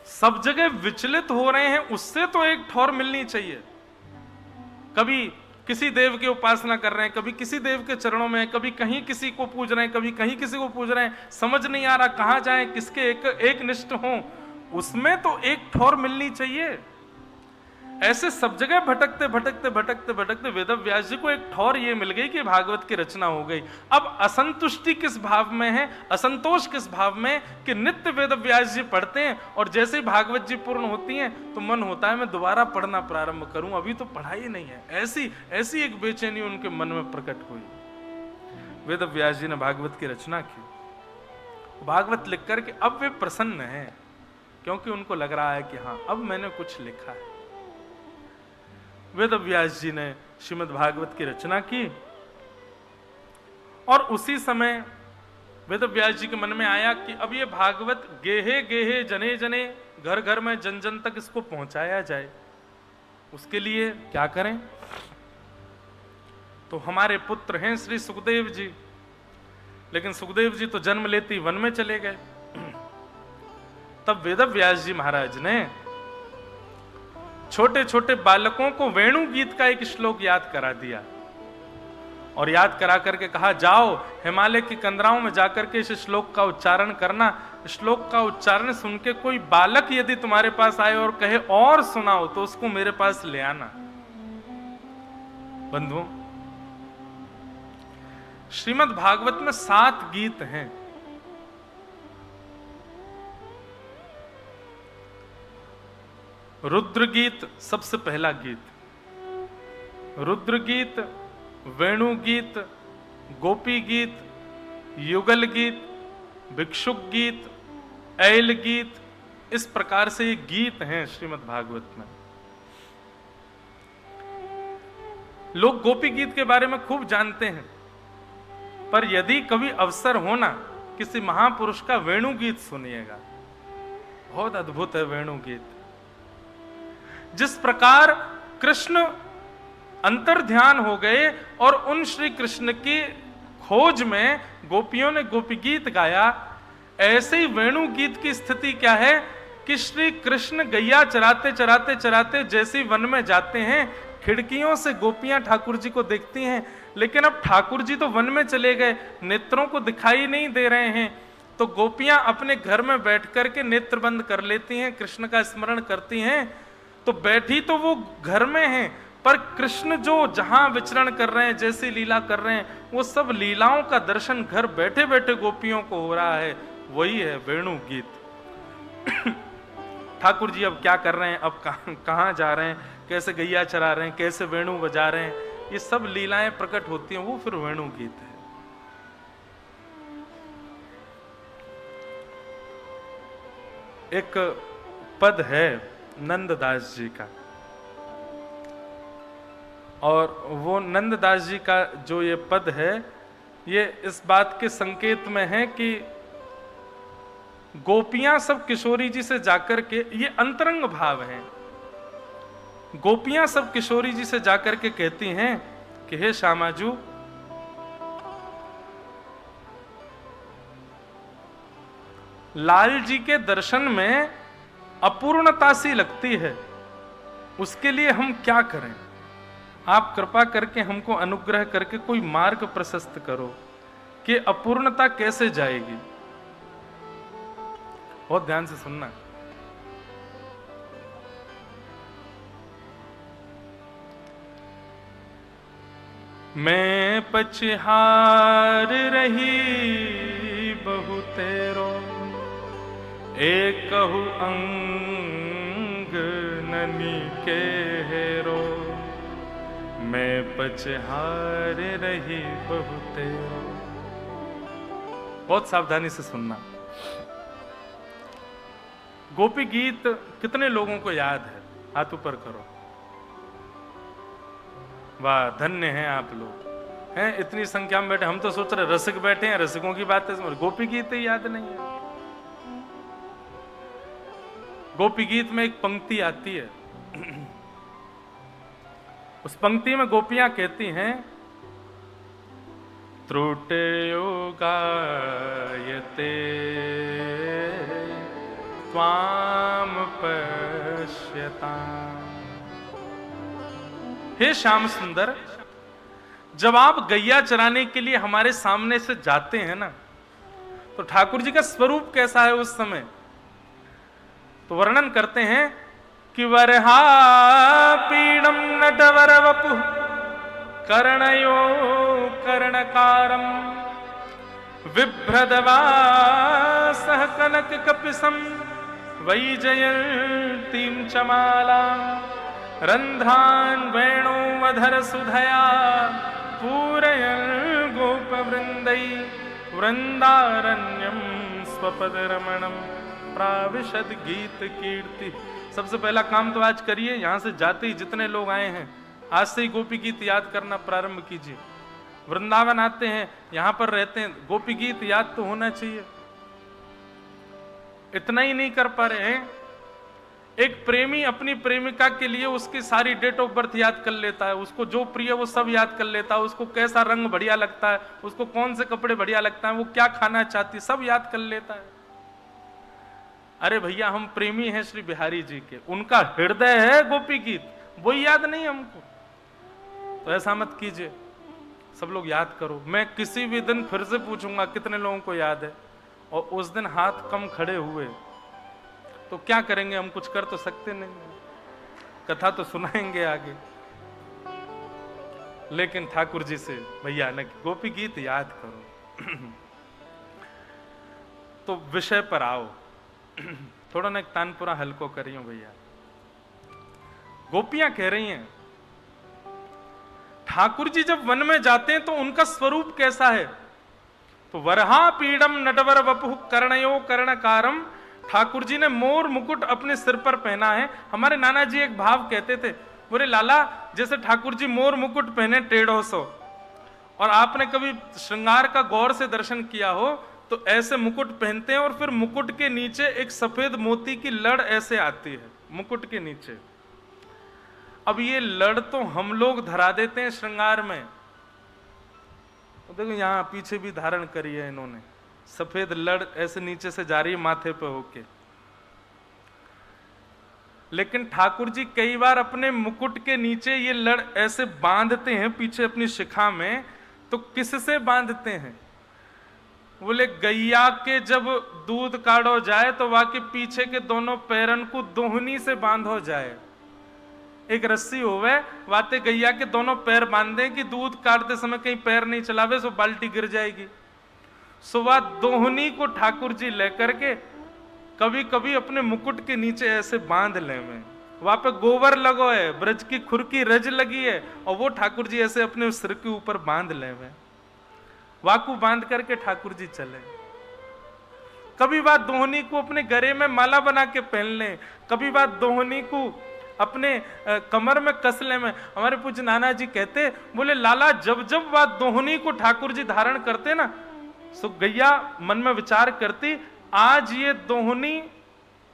सब जगह विचलित हो रहे हैं, उससे तो एक ठौर मिलनी चाहिए। कभी किसी देव की उपासना कर रहे हैं, कभी किसी देव के चरणों में, कभी कहीं किसी को पूज रहे हैं, कभी कहीं किसी को पूज रहे हैं, समझ नहीं आ रहा कहां जाएं, किसके एक निष्ठ हों, उसमें तो एक ठौर मिलनी चाहिए। ऐसे सब जगह भटकते भटकते भटकते भटकते वेद व्यास जी को एक ठौर ये मिल गई कि भागवत की रचना हो गई। अब असंतुष्टि किस भाव में है, असंतोष किस भाव में कि नित्य वेद व्यास जी पढ़ते हैं और जैसे ही भागवत जी पूर्ण होती हैं तो मन होता है मैं दोबारा पढ़ना प्रारंभ करूं, अभी तो पढ़ाई नहीं है। ऐसी एक बेचैनी उनके मन में प्रकट हुई। वेद व्यास जी ने भागवत की रचना की, भागवत लिख करके अब वे प्रसन्न हैं क्योंकि उनको लग रहा है कि हाँ अब मैंने कुछ लिखा है। वेद व्यास जी ने श्रीमद् भागवत की रचना की और उसी समय वेद व्यास जी के मन में आया कि अब ये भागवत गेहे गेहे जने जने घर घर में जन जन तक इसको पहुंचाया जाए। उसके लिए क्या करें? तो हमारे पुत्र हैं श्री सुखदेव जी, लेकिन सुखदेव जी तो जन्म लेते ही वन में चले गए। तब वेद व्यास जी महाराज ने छोटे छोटे बालकों को वेणु गीत का एक श्लोक याद करा दिया और याद करा करके कहा जाओ हिमालय की कंदराओं में जाकर के इस श्लोक का उच्चारण करना। श्लोक का उच्चारण सुन के कोई बालक यदि तुम्हारे पास आए और कहे और सुनाओ तो उसको मेरे पास ले आना। बंधुओं, श्रीमद् भागवत में 7 गीत हैं। रुद्र गीत सबसे पहला गीत, रुद्र गीत, वेणु गीत, गोपी गीत, युगल गीत, भिक्षुक गीत, ऐल गीत, इस प्रकार से ये गीत हैं श्रीमद् भागवत में। लोग गोपी गीत के बारे में खूब जानते हैं, पर यदि कभी अवसर हो ना, किसी महापुरुष का वेणु गीत सुनिएगा, बहुत अद्भुत है वेणु गीत। जिस प्रकार कृष्ण अंतर्ध्यान हो गए और उन श्री कृष्ण की खोज में गोपियों ने गोपी गीत गाया, ऐसे ही वेणु गीत की स्थिति क्या है कि श्री कृष्ण गैया चराते चराते चराते जैसे वन में जाते हैं, खिड़कियों से गोपियां ठाकुर जी को देखती हैं, लेकिन अब ठाकुर जी तो वन में चले गए, नेत्रों को दिखाई नहीं दे रहे हैं, तो गोपियां अपने घर में बैठ करके नेत्र बंद कर लेती हैं, कृष्ण का स्मरण करती हैं। तो बैठी तो वो घर में हैं, पर कृष्ण जो जहां विचरण कर रहे हैं, जैसी लीला कर रहे हैं, वो सब लीलाओं का दर्शन घर बैठे बैठे गोपियों को हो रहा है। वही है वेणु गीत। ठाकुर जी अब क्या कर रहे हैं, अब कहां जा रहे हैं, कैसे गैया चरा रहे हैं, कैसे वेणु बजा रहे हैं, ये सब लीलाएं प्रकट होती हैं, वो फिर वेणु गीत है। एक पद है नंददास जी का, और वो नंददास जी का जो ये पद है, ये इस बात के संकेत में है कि गोपियां सब किशोरी जी से जाकर के, ये अंतरंग भाव है, गोपियां सब किशोरी जी से जाकर के कहती हैं कि हे श्यामाजू, लाल जी के दर्शन में अपूर्णता सी लगती है, उसके लिए हम क्या करें? आप कृपा करके हमको अनुग्रह करके कोई मार्ग प्रशस्त करो कि अपूर्णता कैसे जाएगी। बहुत ध्यान से सुनना। मैं पछहार रही बहु तेरो, एकहु अंग ननी के हेरो, मैं पछहार रही बहु तेरो। बहुत सावधानी से सुनना। गोपी गीत कितने लोगों को याद है? हाथ ऊपर करो। वाह, धन्य हैं आप लोग, हैं इतनी संख्या में बैठे। हम तो सोच रहे रसिक बैठे हैं, रसिकों की बात है, गोपी गीत ही याद नहीं है। गोपी गीत में एक पंक्ति आती है, उस पंक्ति में गोपियां कहती हैं, त्रुटयो गायते त्वाम पश्यताम्। हे श्याम सुंदर, जब आप गैया चराने के लिए हमारे सामने से जाते हैं ना, तो ठाकुर जी का स्वरूप कैसा है उस समय? तो वर्णन करते हैं कि वरहा पीडम नटवर वपु कर्णयो कर्णकारम बिभ्रदवासः कनक कपिसम वैजयंतीं चमालां रंध्रान् वेणुमधर सुधया पूरयन् गोपवृन्दै वृंदारण्यं स्वपदरमणं प्राविशद गीत कीर्ति। सबसे पहला काम तो आज करिए, यहां से जाते ही जितने लोग आए हैं, आज से ही गोपी गीत याद करना प्रारंभ कीजिए। वृंदावन आते हैं, यहां पर रहते हैं, गोपी गीत याद तो होना चाहिए। इतना ही नहीं कर पा रहे हैं, एक प्रेमी अपनी प्रेमिका के लिए उसकी सारी डेट ऑफ बर्थ याद कर लेता है, उसको जो प्रिय वो सब याद कर लेता है, उसको कैसा रंग बढ़िया लगता है, उसको कौन से कपड़े बढ़िया लगता है, वो क्या खाना चाहती है, सब याद कर लेता है। अरे भैया, हम प्रेमी हैं श्री बिहारी जी के, उनका हृदय है गोपी गीत, वो याद नहीं हमको। तो ऐसा मत कीजिए, सब लोग याद करो। मैं किसी भी दिन फिर से पूछूंगा कितने लोगों को याद है, और उस दिन हाथ कम खड़े हुए तो क्या करेंगे? हम कुछ कर तो सकते नहीं, कथा तो सुनाएंगे आगे। लेकिन ठाकुर जी से भैया न गोपी गीत याद करो। तो विषय पर आओ, थोड़ा ना एक तानपुरा हल्को करियो भैया। गोपियां कह रही हैं ठाकुर जी जब वन में जाते हैं तो उनका स्वरूप कैसा है? तो वरहा पीड़म नटवर वपुः कर्णयो कर्णकारम, ठाकुर जी ने मोर मुकुट अपने सिर पर पहना है। हमारे नाना जी एक भाव कहते थे, बोले लाला जैसे ठाकुर जी मोर मुकुट पहने 150, और आपने कभी श्रृंगार का गौर से दर्शन किया हो तो ऐसे मुकुट पहनते हैं और फिर मुकुट के नीचे एक सफेद मोती की लड़ ऐसे आती है मुकुट के नीचे। अब ये लड़ तो हम लोग धरा देते हैं श्रृंगार में, तो देखो यहां पीछे भी धारण करी है इन्होंने, सफेद लड़ ऐसे नीचे से जा रही है माथे पे होके। लेकिन ठाकुर जी कई बार अपने मुकुट के नीचे ये लड़ ऐसे बांधते हैं पीछे अपनी शिखा में। तो किससे बांधते हैं? बोले गैया के जब दूध काढ़ो जाए तो वहां के पीछे के दोनों पैरन को दोहनी से बांधो जाए। एक रस्सी होवे वाते गैया के दोनों पैर बांधे कि दूध काटते समय कहीं पैर नहीं चलावे सो बाल्टी गिर जाएगी। सो वह दोहनी को ठाकुर जी लेकर के कभी कभी अपने मुकुट के नीचे ऐसे बांध ले में। वहां पे गोबर लगो है, ब्रज की खुर की रज लगी है, और वो ठाकुर जी ऐसे अपने सिर के ऊपर बांध ले में। वाकू बांध करके ठाकुर जी चले। कभी बात दोहनी को अपने गले में माला बना के पहन ले, कभी बात दोहनी को अपने कमर में कसले में। हमारे पूज्य नाना जी कहते, बोले लाला जब जब बात दोहनी को ठाकुर जी धारण करते ना, सो गैया मन में विचार करती आज ये दोहनी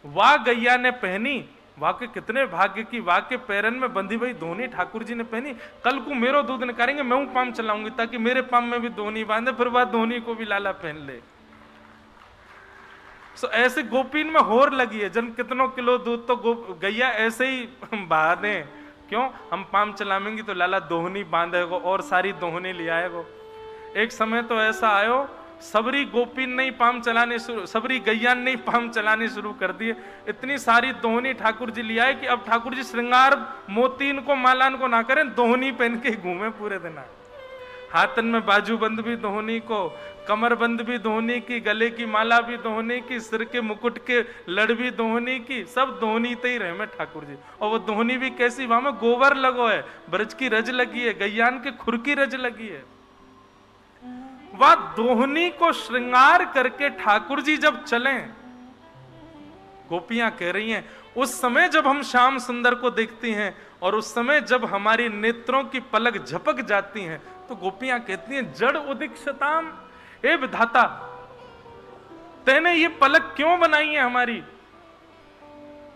वाह गैया ने पहनी, वाह के कितने भाग्य की, वाह के पैरन में बंधी हुई दोहनी ठाकुर जी ने पहनी। कल को मेरो दूध निकालेंगे, मैं हूं पाम चलाऊंगी ताकि मेरे पाम में भी दोहनी बांधे, फिर वह दोहनी को भी लाला पहन ले। सो ऐसे गोपीन में होर लगी है, जन कितनों किलो दूध तो गैया ऐसे ही बहा दें, क्यों हम पाम चलाएंगे तो लाला दोहनी बांधेगो और सारी दोहनी ले आएगो। एक समय तो ऐसा आयो सबरी गोपीन नहीं पाम चलाने शुरू, सबरी गैयान नहीं पाम चलाने शुरू कर दिए। इतनी सारी दोहनी ठाकुर जी ले आए कि अब ठाकुर जी श्रृंगार मोतीन को मालान को ना करें, दोहनी पहन के घूमे पूरे दिन। हाथन में बाजूबंद भी दोहनी को, कमरबंद भी दोहनी की, गले की माला भी दोहनी की, सिर के मुकुट के लड़ भी दोहनी की, सब दोहनी ते ही रहे में ठाकुर जी। और वो दोहनी भी कैसी, वहां में गोबर लगो है, ब्रज की रज लगी है, गैयान के खुर की रज लगी है। वह दोहनी को श्रृंगार करके ठाकुर जी जब चले, गोपियां कह रही हैं उस समय जब हम श्याम सुंदर को देखती हैं और उस समय जब हमारी नेत्रों की पलक झपक जाती हैं, तो गोपियां कहती हैं जड़ उदीक्षताम, हे विधाता तेने ये पलक क्यों बनाई है हमारी?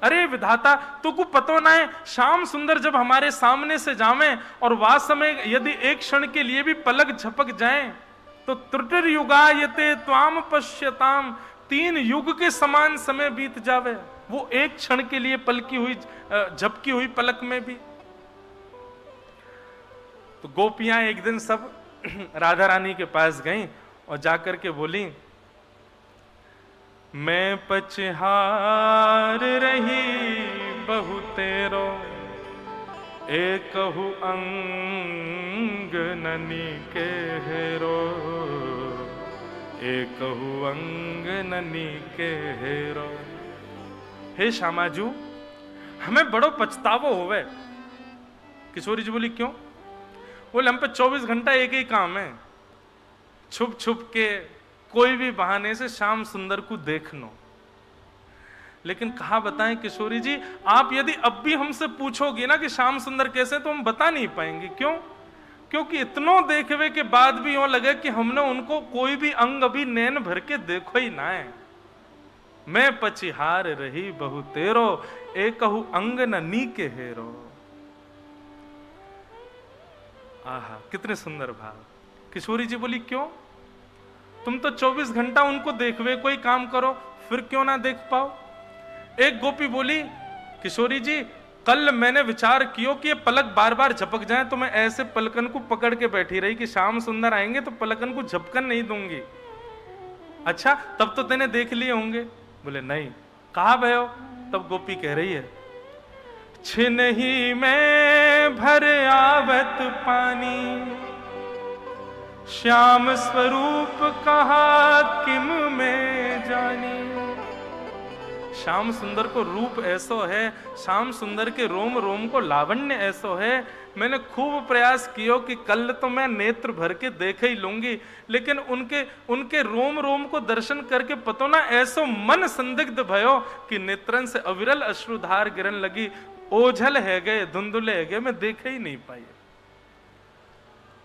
अरे विधाता तुको पतो ना है, श्याम सुंदर जब हमारे सामने से जावे और वह समय यदि एक क्षण के लिए भी पलक झपक जाए तो त्रुटिर युगायते त्वाम पश्यताम, 3 युग के समान समय बीत जावे, वो एक क्षण के लिए पलकी हुई झपकी हुई पलक में भी। तो गोपियां एक दिन सब राधा रानी के पास गईं और जाकर के बोली, मैं पचहार रही बहु तेरो, एकहु अंग ननी के हेरो, एकहु अंग ननी के हेरो। हे श्यामाजू हमें बड़ो पछतावो होवे। किशोरी जी बोली क्यों? बोले हम पे 24 घंटा एक ही काम है, छुप छुप के कोई भी बहाने से श्याम सुंदर को देखनो। लेकिन कहा बताएं किशोरी जी, आप यदि अब भी हमसे पूछोगी ना कि श्याम सुंदर कैसे, तो हम बता नहीं पाएंगे। क्यों? क्योंकि इतनों देखवे के बाद भी यूं लगे कि हमने उनको कोई भी अंग अभी नैन भर के देखो ही ना है। मैं पचिहार रही बहु तेरो, एकहु अंग न नी के हेरो। आहा कितने सुंदर भाव। किशोरी जी बोली क्यों? तुम तो 24 घंटा उनको देखवे कोई काम करो, फिर क्यों ना देख पाओ? एक गोपी बोली, किशोरी जी कल मैंने विचार किया कि ये पलक बार बार झपक जाए, तो मैं ऐसे पलकन को पकड़ के बैठी रही कि श्याम सुंदर आएंगे तो पलकन को झपकन नहीं दूंगी। अच्छा तब तो तेने देख लिए होंगे। बोले नहीं। कहा भयो? तब गोपी कह रही है, छिनहि में भर आवत पानी, श्याम स्वरूप कहा किम में जानी। श्याम सुंदर को रूप ऐसो है, श्याम सुंदर के रोम रोम को लावण्य ऐसो है। मैंने खूब प्रयास कियो कि कल तो मैं नेत्र भर के देख ही लूंगी, लेकिन उनके रोम रोम को दर्शन करके पतो ना ऐसो मन संदिग्ध भयो कि नेत्रन से अविरल अश्रुधार गिरन लगी। ओझल है गए, धुंधुले है गए, मैं देख ही नहीं पाई।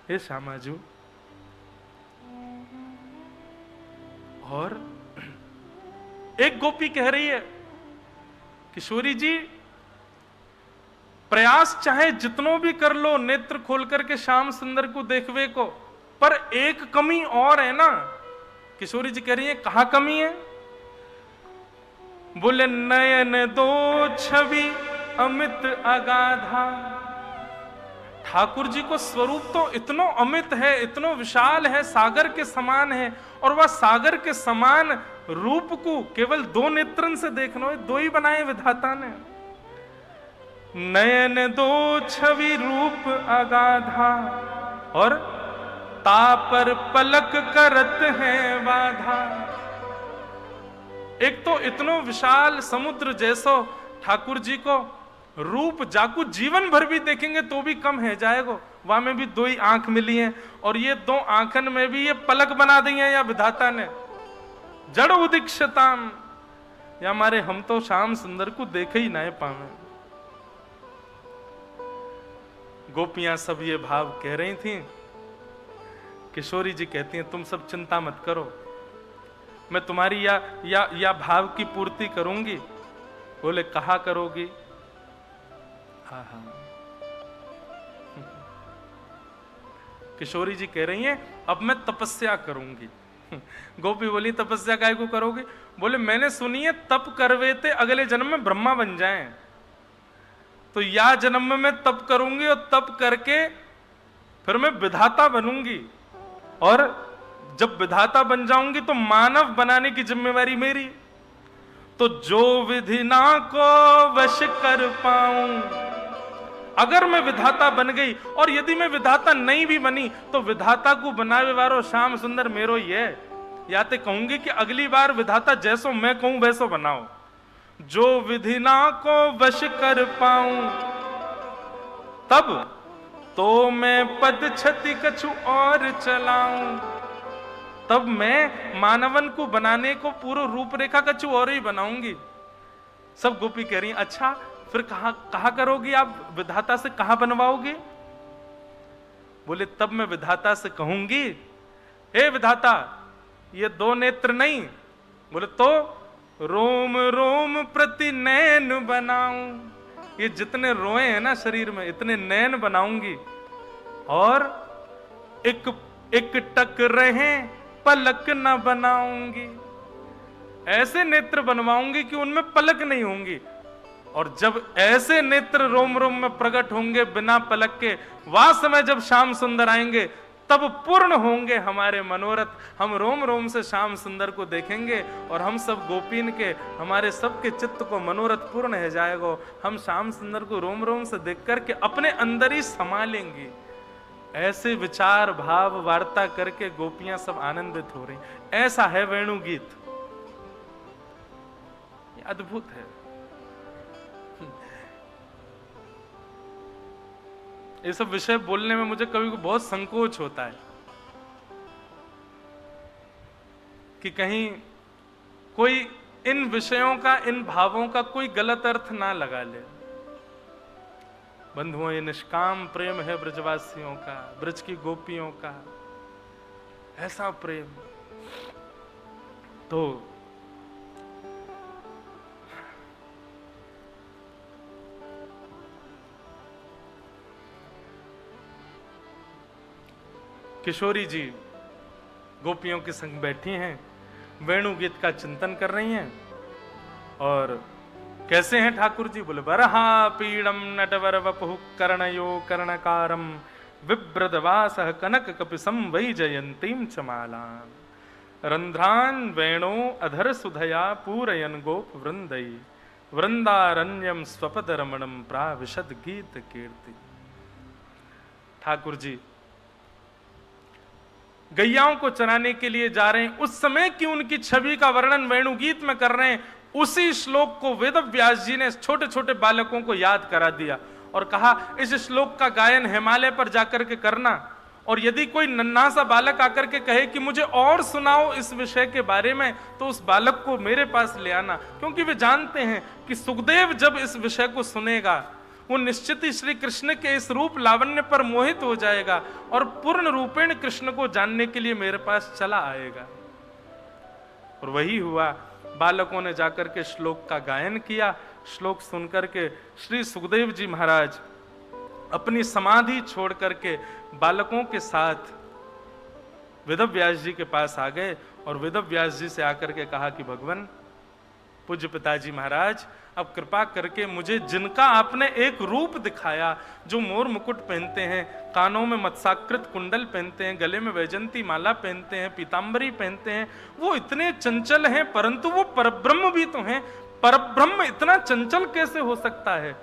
हे श्यामाजू, और एक गोपी कह रही है, किशोरी जी प्रयास चाहे जितनो भी कर लो नेत्र खोल करके श्याम सुंदर को देखवे को, पर एक कमी और है ना। किशोरी जी कह रही है, कहां कमी है? बोले नयन दो छवि अमित अगाधा। ठाकुर जी को स्वरूप तो इतनो अमित है, इतनो विशाल है, सागर के समान है, और वह सागर के समान रूप को केवल दो नेत्रन से देखना है। दो ही बनाए विधाता ने। नयन दो छवि रूप अगाधा, और तापर पलक करत है बाधा। एक तो इतनो विशाल समुद्र जैसो ठाकुर जी को रूप जाकू जीवन भर भी देखेंगे तो भी कम है जाएगा। वहां में भी दो ही आंख मिली हैं, और ये दो आंखन में भी ये पलक बना दी है या विधाता ने। जड़ उदीक्षताम, या हमारे हम तो श्याम सुंदर को देखे ही ना पावे। गोपियां सब ये भाव कह रही थी। किशोरी जी कहती हैं, तुम सब चिंता मत करो, मैं तुम्हारी या भाव की पूर्ति करूंगी। बोले कहा करोगी? हाँ। किशोरी जी कह रही हैं, अब मैं तपस्या करूंगी। गोपी बोली, तपस्या काहे को करोगे? बोले मैंने सुनी है तप करवेते अगले जन्म में ब्रह्मा बन जाएं, तो या जन्म में मैं तप करूंगी, और तप करके फिर मैं विधाता बनूंगी, और जब विधाता बन जाऊंगी तो मानव बनाने की जिम्मेवारी मेरी। तो जो विधि ना को वश कर पाऊं, अगर मैं विधाता बन गई, और यदि मैं विधाता नहीं भी बनी, तो विधाता को बनावे वारो श्याम सुंदर मेरो ही है। या तो कहूंगी कि अगली बार विधाता जैसो मैं कहूं वैसो बनाओ। जो विधि ना को वश कर पाऊं, तब तो मैं पद छति कछु और चलाऊं। तब मैं मानवन को बनाने को पूर्व रूपरेखा कछु और ही बनाऊंगी। सब गोपी कह रही, अच्छा फिर कहा करोगी आप? विधाता से कहां बनवाओगी? बोले तब मैं विधाता से कहूंगी, हे विधाता ये दो नेत्र नहीं। बोले तो रोम रोम प्रति नैन बनाऊं। ये जितने रोए हैं ना शरीर में, इतने नैन बनाऊंगी, और एक टक रहे पलक न बनाऊंगी। ऐसे नेत्र बनवाऊंगी कि उनमें पलक नहीं होंगी, और जब ऐसे नेत्र रोम रोम में प्रकट होंगे बिना पलक के, वह समय जब श्याम सुंदर आएंगे तब पूर्ण होंगे हमारे मनोरथ। हम रोम रोम से श्याम सुंदर को देखेंगे, और हम सब गोपीन के, हमारे सबके चित्त को मनोरथ पूर्ण है जाएगा। हम श्याम सुंदर को रोम रोम से देख करके अपने अंदर ही समा लेंगे। ऐसे विचार भाव वार्ता करके गोपियां सब आनंदित हो रही। ऐसा है वेणु गीत, ये अद्भुत है। ये सब विषय बोलने में मुझे कभी बहुत संकोच होता है कि कहीं कोई इन विषयों का, इन भावों का कोई गलत अर्थ ना लगा ले। बंधुओं, ये निष्काम प्रेम है ब्रजवासियों का, ब्रज की गोपियों का ऐसा प्रेम। तो किशोरी जी गोपियों के संग बैठी हैं, वेणु गीत का चिंतन कर रही हैं। और कैसे हैं ठाकुर जी? बोले बरहा पीड़म नटवर वपुः कर्णयो कर्णकारम विभ्रदवासः कनक कपिसं वै जयंतीं चमालां रंध्रान वेणो अधर सुधया पूरयन गोप वृंदई वृंदारण्यम स्वपद रमणम प्राविशद गीत कीर्ति। ठाकुर जी गैयाओं को चराने के लिए जा रहे हैं, उस समय की उनकी छवि का वर्णन वेणुगीत में कर रहे हैं। उसी श्लोक को वेद व्यास जी ने छोटे छोटे बालकों को याद करा दिया और कहा इस श्लोक का गायन हिमालय पर जाकर के करना, और यदि कोई नन्हा सा बालक आकर के कहे कि मुझे और सुनाओ इस विषय के बारे में, तो उस बालक को मेरे पास ले आना, क्योंकि वे जानते हैं कि सुखदेव जब इस विषय को सुनेगा वो निश्चित ही श्री कृष्ण के इस रूप लावण्य पर मोहित हो जाएगा और पूर्ण रूपेण कृष्ण को जानने के लिए मेरे पास चला आएगा। और वही हुआ, बालकों ने जाकर के श्लोक का गायन किया। श्लोक सुनकर के श्री सुखदेव जी महाराज अपनी समाधि छोड़ करके बालकों के साथ वेदव्यास जी के पास आ गए और वेदव्यास जी से आकर के कहा कि भगवान पूज्य पिताजी महाराज, अब कृपा करके मुझे जिनका आपने एक रूप दिखाया, जो मोर मुकुट पहनते हैं, कानों में मत्स्याकृत कुंडल पहनते हैं, गले में वैजंती माला पहनते हैं, पीतांबरी पहनते हैं, वो इतने चंचल हैं, परंतु वो परब्रह्म भी तो हैं। परब्रह्म इतना चंचल कैसे हो सकता है?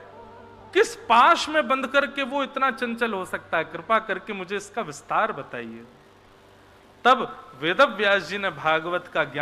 किस पाश में बंद करके वो इतना चंचल हो सकता है? कृपा करके मुझे इसका विस्तार बताइए। तब वेदव्यास जी ने भागवत का ज्ञान